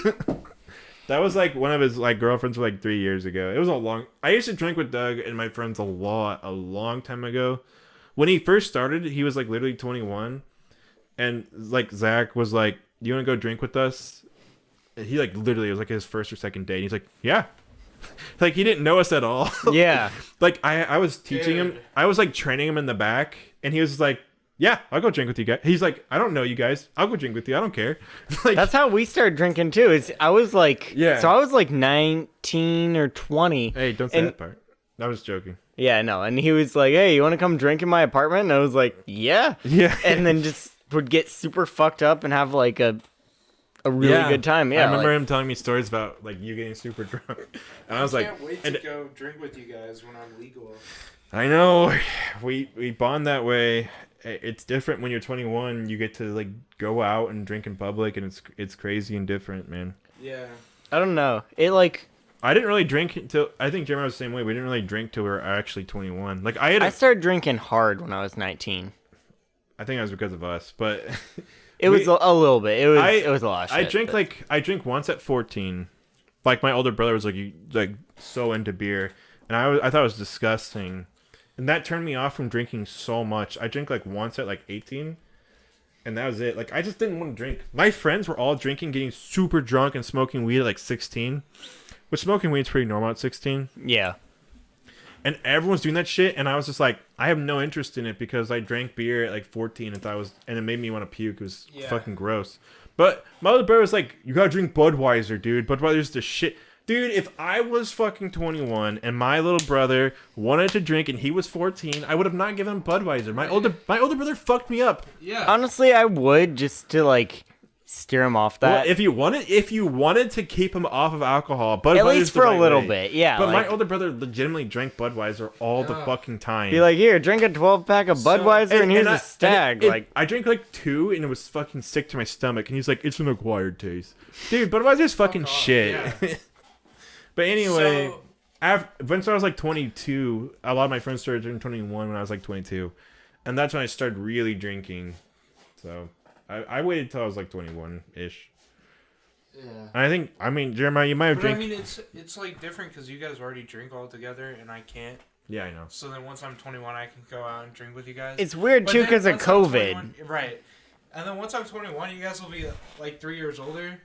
That was like one of his like girlfriends like 3 years ago. It was I used to drink with Doug and my friends a long time ago. When he first started, he was like literally 21. And like Zach was like, you want to go drink with us? And he like literally, it was like his first or second date. And he's like, yeah. Like he didn't know us at all. Yeah. Like I was teaching him. Dude. I was like training him in the back, and he was like, "Yeah, I'll go drink with you guys." He's like, "I don't know you guys. I'll go drink with you. I don't care." Like That's how we started drinking too. I was like 19 or 20. hey, don't say and- that part. I was joking. Yeah, no. And he was like, "Hey, you want to come drink in my apartment?" And I was like, "Yeah." Yeah. And then just would get super fucked up and have like a really good time. Yeah. I remember like- him telling me stories about like you getting super drunk, and I was like, can't wait and to go drink with you guys when I'm legal. I know we bond that way. It's different when you're 21. You get to like go out and drink in public, and it's crazy and different, man. Yeah. I don't know. It like I didn't really drink until I think Jeremiah was the same way. We didn't really drink till we were actually 21. Like I started drinking hard when I was 19. I think that was because of us, but It was a little bit. It was a lot of shit. I drank once at 14. Like my older brother was like so into beer, and I thought it was disgusting, and that turned me off from drinking so much. I drank like once at like 18, and that was it. Like I just didn't want to drink. My friends were all drinking, getting super drunk, and smoking weed at like 16, which smoking weed's pretty normal at 16. Yeah. And everyone's doing that shit, and I was just like, I have no interest in it because I drank beer at like 14 and thought it was, and it made me want to puke. It was fucking gross. But my other brother was like, you gotta drink Budweiser, dude. Budweiser's the shit. Dude, if I was fucking 21 and my little brother wanted to drink and he was 14, I would have not given him Budweiser. My older brother fucked me up. Yeah. Honestly, I would just to like steer him off that. Well, if you wanted to keep him off of alcohol, Budweiser's at least the for right a little way. bit, yeah. But like, my older brother legitimately drank Budweiser all the fucking time. be like, here, drink a 12-pack of Budweiser, and here's a stag. I drank like 2, and it was fucking sick to my stomach. And he's like, "It's an acquired taste, dude." Budweiser's fucking off, shit. yeah. But anyway, So- once I was like 22, a lot of my friends started turning 21 when I was like 22, and that's when I started really drinking. So I waited till I was like 21 ish. Yeah. I mean, Jeremiah, you might have But I drank. mean, it's like different because you guys already drink all together and I can't. Yeah, I know. So then once I'm 21, I can go out and drink with you guys. it's weird But too then because of once I'm COVID. 21 right. And then once I'm 21, you guys will be like 3 years older. And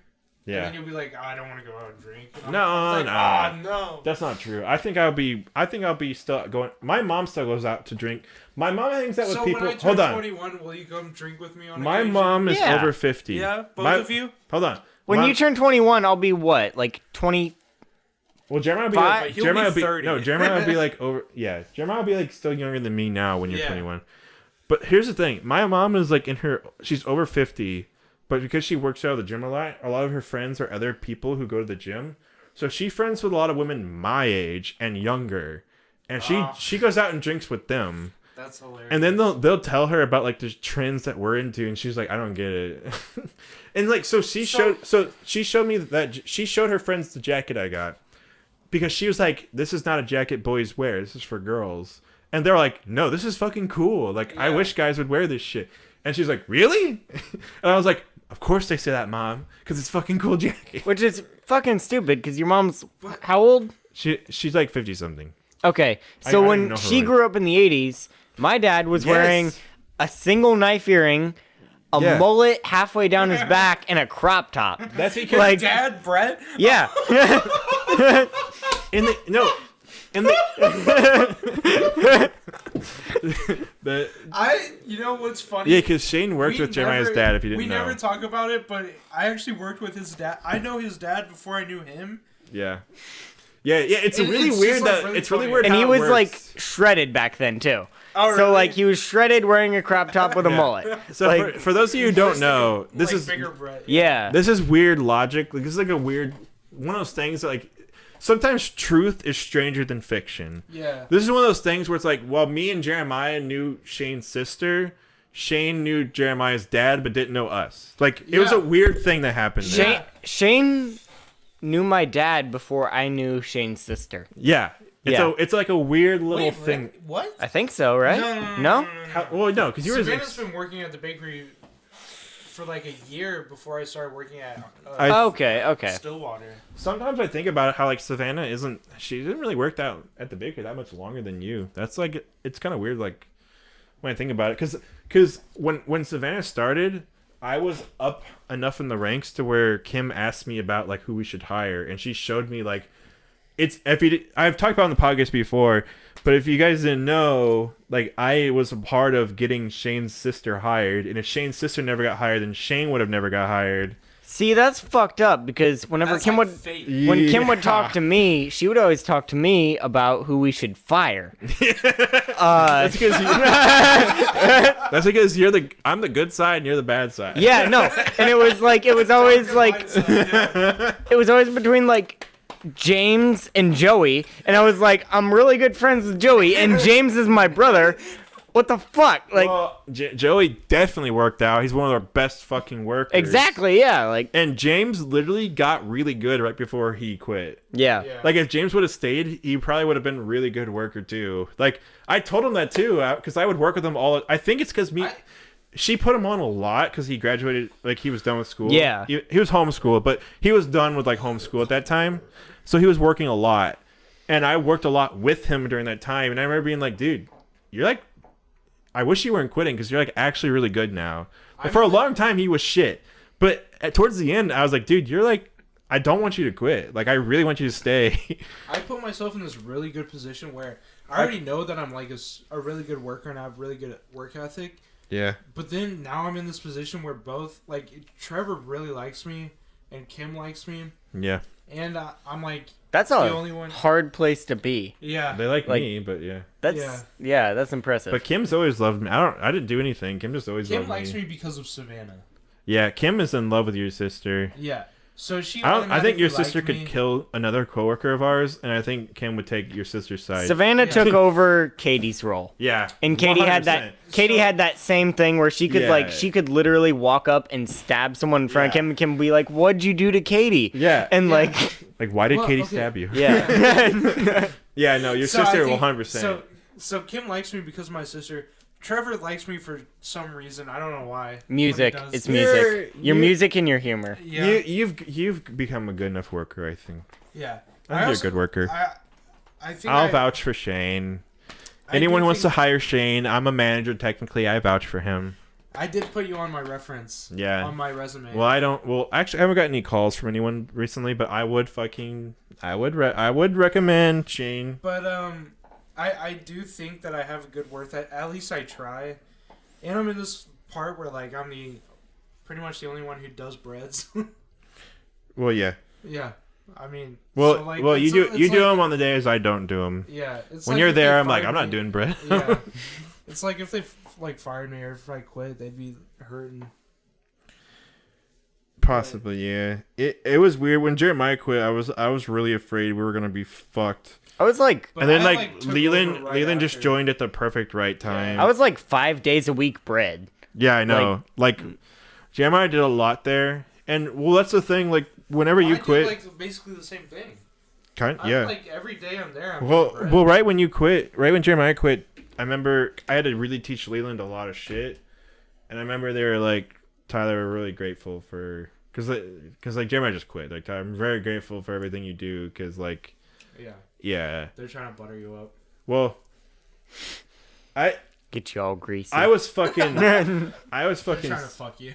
Yeah. then you'll be like, oh, I don't want to go out and drink. And No, I'm like, no. ah, no. That's not true. I think I'll be still going. My mom still goes out to drink. My mom hangs out with So people. when I turn Hold on. 21, will you come drink with me on My occasion? mom is Yeah. over 50. Yeah, both My- of you? Hold on. When My- you turn 21, I'll be what, like 20? well, Jeremiah will be Five- like, He'll Jeremiah be will be 30. no, Jeremiah will be like over. Yeah, Jeremiah will be like still younger than me now when you're Yeah. 21. But here's the thing. My mom is like she's over 50, but because she works out of the gym a lot of her friends are other people who go to the gym. So she's friends with a lot of women my age and younger, and she goes out and drinks with them. That's hilarious. And then they'll tell her about like the trends that we're into, and she's like, I don't get it. And like she showed me that she showed her friends the jacket I got because she was like, this is not a jacket boys wear, this is for girls. And they're like, no, this is fucking cool. Like I Yeah. wish guys would wear this shit. And she's like, really? And I was like, of course they say that, Mom, because it's fucking cool jacket. Which is fucking stupid because your mom's how old? She's like 50 something. Okay, I so don't even when know her she age. grew up in the 80s, my dad was wearing a single knife earring, a Yeah. mullet halfway down his back, and a crop top. That's because Like- Dad, Brett? Yeah. in the You know what's funny? yeah, because Shane worked with Jeremiah's dad. If you didn't we know, never talk about it, but I actually worked with his dad. I know his dad before I knew him. yeah. It's It- really it's weird just, like, that really it's really funny. weird. And how he it was works. like shredded back then too. Oh, So really? like he was shredded wearing a crop top with a mullet. So like- for those of you who don't know, Like this is bigger Brett. Yeah. this is weird logic. Like this is like a weird one of those things that, like sometimes truth is stranger than fiction. Yeah. This is one of those things where it's like, well, me and Jeremiah knew Shane's sister. Shane knew Jeremiah's dad, but didn't know us. Like it was Yeah. a weird thing that happened. there. Shane knew my dad before I knew Shane's sister. Yeah. Yeah. It's like a weird little Wait, thing. what? I think so, right? No? How, well, no, because you were. Savannah's been working at the bakery for like a year before I started working at Okay. Stillwater. Sometimes I think about how like Savannah she didn't really work out at the bakery that much longer than you. That's like it's kind of weird like when I think about it because when Savannah started, I was up enough in the ranks to where Kim asked me about like who we should hire, and she showed me like I've talked about it on the podcast before, but if you guys didn't know, like I was a part of getting Shane's sister hired, and if Shane's sister never got hired, then Shane would have never got hired. See, that's fucked up because whenever That's Kim like would fate. when Kim would talk to me, she would always talk to me about who we should fire. That's because I'm the good side and you're the bad side. Yeah, no, and it was always like it was always between like James and Joey, and I was like, I'm really good friends with Joey, and James is my brother. What the fuck? Like, well, Joey definitely worked out. He's one of our best fucking workers. exactly, yeah, like, And James literally got really good right before he quit. yeah. Like, if James would have stayed, he probably would have been a really good worker, too. Like, I told him that, too, because I would work with him all... I think it's because she put him on a lot because he graduated... Like, he was done with school. Yeah. He was homeschooled, but he was done with, like, homeschool at that time. So he was working a lot. And I worked a lot with him during that time. And I remember being like, dude, you're, like... I wish you weren't quitting because you're like actually really good now. But for a long time, he was shit. But towards the end, I was like, dude, you're like, I don't want you to quit. Like, I really want you to stay. I put myself in this really good position where I already know that I'm like a really good worker and I have really good work ethic. Yeah. But then now I'm in this position where both, like, Trevor really likes me and Kim likes me. Yeah. And I'm like, That's the a only one. hard place to be. Yeah. They like Like- me, but yeah. That's impressive. But Kim's always loved me. I didn't do anything. Kim just always Kim loved likes me because of Savannah. Yeah, Kim is in love with your sister. Yeah. So she. I think your automatically sister liked could me. kill another coworker of ours, and I think Kim would take your sister's side. Savannah Yeah. took over Katie's role. Yeah. And Katie had 100%. that. Katie had that same thing where she could Yeah. she could literally walk up and stab someone in front of Yeah. Kim, and Kim would be like, "What'd you do to Katie?" Yeah. And Yeah. like, Like, why did Well, Katie okay. stab you? yeah, Yeah, no, your So I sister think- 100%. So Kim likes me because of my sister. Trevor likes me for some reason. I don't know why. music. But he does. It's music. Your you- music and your humor. Yeah. You've become a good enough worker, I think. Yeah. I think you're a good worker. I think I'll vouch for Shane. Anyone who wants to hire Shane, I'm a manager technically. I vouch for him. I did put you on my reference. Yeah. On my resume. Well, actually, I haven't got any calls from anyone recently, but I would recommend Shane. But I do think that I have a good worth. At least I try. And I'm in this part where like I'm pretty much the only one who does breads. Well, yeah. Yeah. I mean. Well, so, like, well, you it's- do you it's do like- them on the days I don't do them. Yeah. It's When like you're if they there, I'm like, fired I'm not me- doing bread. Yeah. It's like if they like fired me or if I quit, they'd be hurting. Possibly, yeah. It was weird when Jeremiah quit. I was really afraid we were gonna be fucked. I was like, But And then I, like took Leland over right Leland just after. joined at the perfect right time. I was like 5 days a week bread. Yeah, I know. Like Jeremiah did a lot there, and well, that's the thing. Like whenever you I do, quit, like basically the same thing. yeah. Like every day I'm there. I'm Well, doing bread. well, right when you quit, right when Jeremiah quit, I remember I had to really teach Leland a lot of shit, and I remember they were like, Tyler, we're really grateful for, cause like Jeremiah just quit. Like I'm very grateful for everything you do, cause like, yeah. They're trying to butter you up. Well, Get you all greasy. I was fucking, They're trying to fuck you.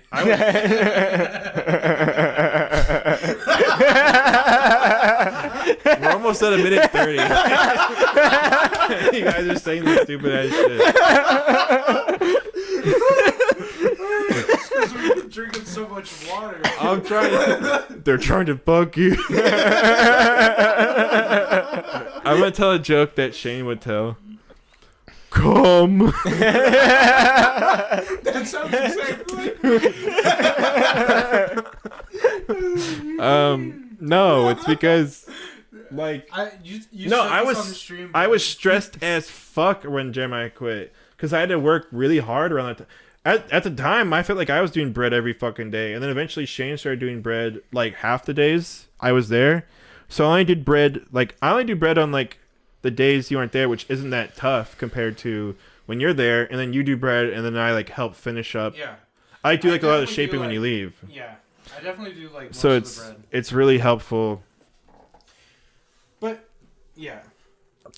We're almost at a minute 30. You guys are saying this stupid ass shit. Because we've been drinking so much water. I'm trying. They're trying to fuck you. I'm gonna tell a joke that Shane would tell. Come. That sounds exactly like No, it's because like you no, said I this on the was stream, I but- was stressed as fuck when Jeremiah quit because I had to work really hard around that time. At the time, I felt like I was doing bread every fucking day, and then eventually Shane started doing bread like half the days I was there. So I only did bread I only do bread on like the days you aren't there, which isn't that tough compared to when you're there, and then you do bread, and then I like help finish up. Yeah. I do like a lot of the definitely do, shaping when you leave. Yeah. I definitely do like most So of the bread. it's really helpful. But yeah.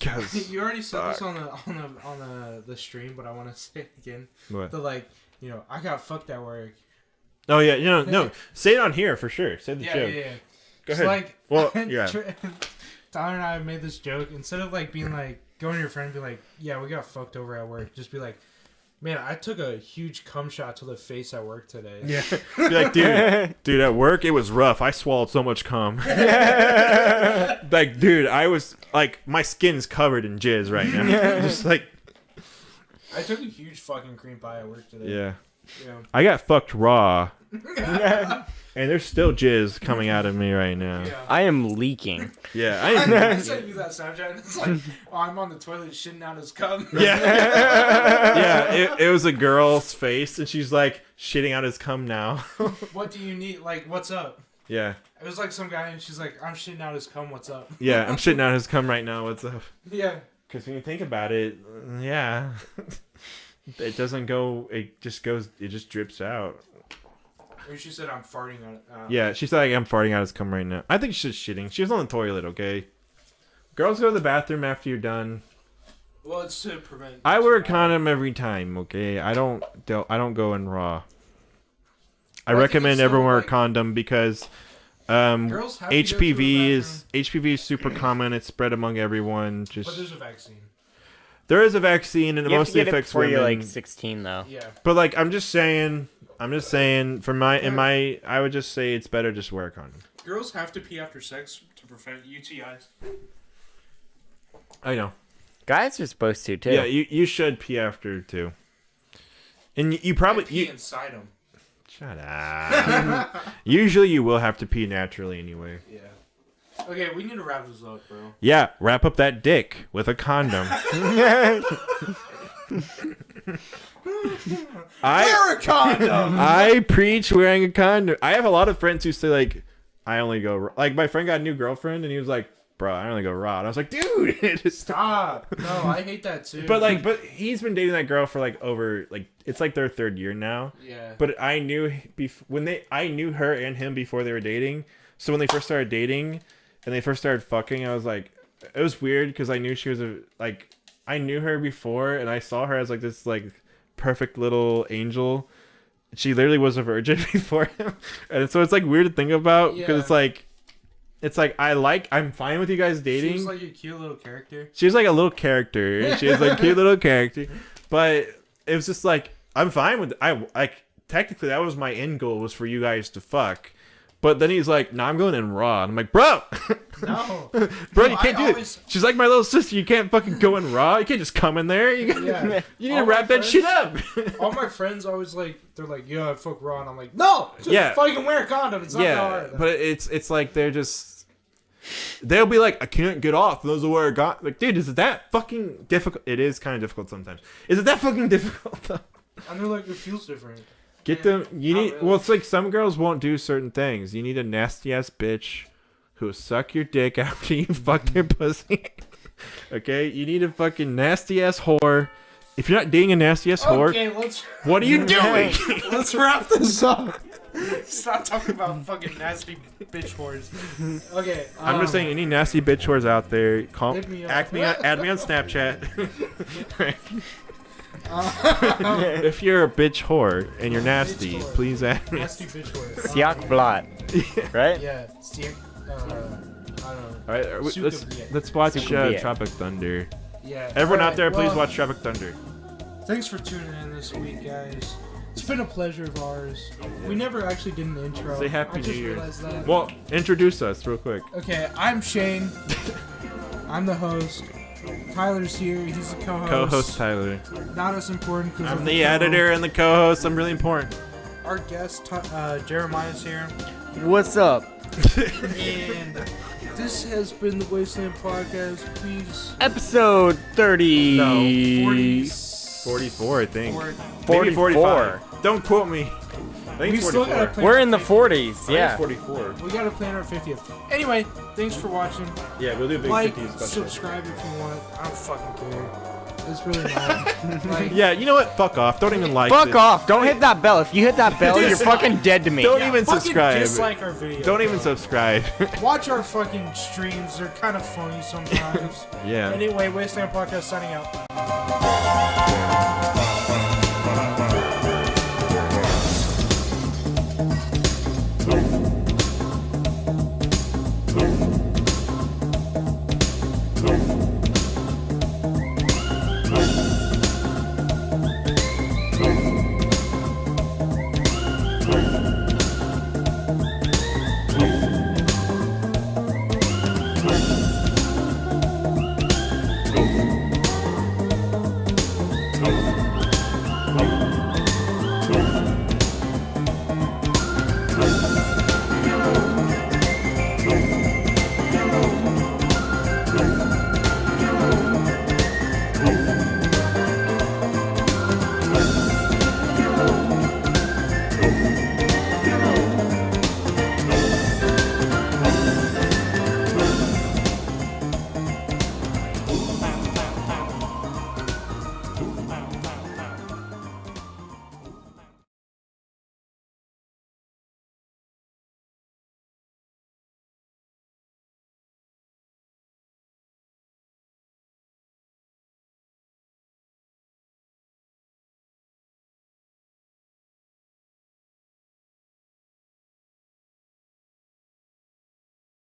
'Cause- You already said this on the stream, but I want to say it again. What? The I got fucked at work. Oh yeah, no. Say it on here for sure. Say the Yeah, joke. yeah. Go It's ahead. like Well, yeah. Tyler and I have made this joke. Instead of like being like going to your friend and be like, yeah, we got fucked over at work. Just be like, man, I took a huge cum shot to the face at work today. Yeah. Be like, dude, at work it was rough. I swallowed so much cum. Like, dude, I was like, my skin's covered in jizz right now. Just like, I took a huge fucking cream pie at work today. yeah. Yeah. I got fucked raw. And there's still jizz coming out of me right now. Yeah. I am leaking. Yeah, I sent you that Snapchat and it's like, oh, I'm on the toilet shitting out his cum. Yeah. Yeah, it was a girl's face, and she's like shitting out his cum now. What do you need? Like, what's up? Yeah. It was like some guy and she's like, I'm shitting out his cum, what's up? Yeah, I'm shitting out his cum right now. What's up? Yeah. Because when you think about it, yeah. It doesn't go, it just drips out. Or she said, I'm farting on it. Yeah, she said, like, I'm farting out his cum right now. I think she's shitting. She was on the toilet, okay? Girls go to the bathroom after you're done. Well, it's to prevent... I wear a condom every time, okay? I don't go in raw. I Well, I think recommend it's everyone so, wear a like- condom because Girls have to go to the HPV is super common. It's spread among everyone. But there's a vaccine. There is a vaccine, and it You have to mostly get it affects before women. you're like 16, though. Yeah. But like, I'm just saying, I would just say it's better just wear a condom. Girls have to pee after sex to prevent UTIs. I know. Guys are supposed to, too. Yeah, you should pee after too. And you probably Pee inside them. shut up. Usually you will have to pee naturally anyway. Yeah. Okay, we need to wrap this up, bro. Yeah, wrap up that dick with a condom. Wear a condom! I preach wearing a condom. I have a lot of friends who say like, I only go like my friend got a new girlfriend and he was like, bro, I only go raw. And I was like, dude, Stop. No, I hate that too. but he's been dating that girl for like over like it's like their third year now. Yeah. But I knew I knew her and him before they were dating. So when they first started dating and they first started fucking, I was like, it was weird because I knew she was I knew her before and I saw her as like this like perfect little angel. She literally was a virgin before him, and so it's like weird to think about because it's like I'm fine with you guys dating. She's like a cute little character. She was like a little character. She was like a cute little character, but it was just like I'm fine with technically that was my end goal was for you guys to fuck. But then he's like, "No, I'm going in raw." And I'm like, "Bro, No, bro, No, you can't I do always- it." She's like my little sister. You can't fucking go in raw. You can't just come in there. You Yeah. need to All wrap my that shit friends- up. all my friends always like they're like, "Yeah, I fuck raw," and I'm like, "No, just Yeah. fucking wear a condom." It's not that Yeah, hard. but it's like they'll be like, I can't get off. Those are where I got like, dude, is it that fucking difficult? It is kind of difficult sometimes. Is it that fucking difficult though? And they're like, it feels different. Get Yeah, them. You not need. really. Well, it's like some girls won't do certain things. You need a nasty ass bitch who will suck your dick after you fuck their pussy. Okay, you need a fucking nasty ass whore. If you're not dating a nasty ass whore, Okay, let's what are you doing? let's wrap this up. Stop talking about fucking nasty bitch whores. Okay, I'm just saying, any nasty bitch whores out there, Hit me up. add me on Snapchat. If you're a bitch whore and you're nasty, whore. please add me. nasty bitch whores. Siak Blat. Right? Yeah, see, I don't know. All right, Suka- let's watch Suka- Tropic Thunder. Yeah. Everyone Alright, out there, please well, watch Tropic Thunder. Thanks for tuning in this week, guys. It's been a pleasure of ours. We never actually did an intro. Say Happy I New just Year. realized that. Well, introduce us real quick. Okay, I'm Shane. I'm the host. Tyler's here. He's the co-host. Co-host Tyler. Not as important because I'm the editor and the co-host. I'm really important. Our guest, Jeremiah's here. What's up? And this has been the Wasteland Podcast. Please. Episode 30. No, 40. 44, I think. 40. Maybe 45. Don't quote me. I think We it's still 44. gotta play. We're in the 40s, I think yeah. it's 44. We gotta plan our 50th. Anyway, thanks for watching. Yeah, we'll do a big Like, 50 special. subscribe if you want. I don't fucking care. It's really not. Like, Yeah, you know what? Fuck off. Don't even like Fuck this. off. Don't hit that bell. If you hit that bell, you're fucking dead to me. Don't even fucking subscribe. dislike our video. Don't even bro. subscribe. Watch our fucking streams. They're kind of funny sometimes. Yeah. Anyway, Wasteland Podcast signing out. Oh.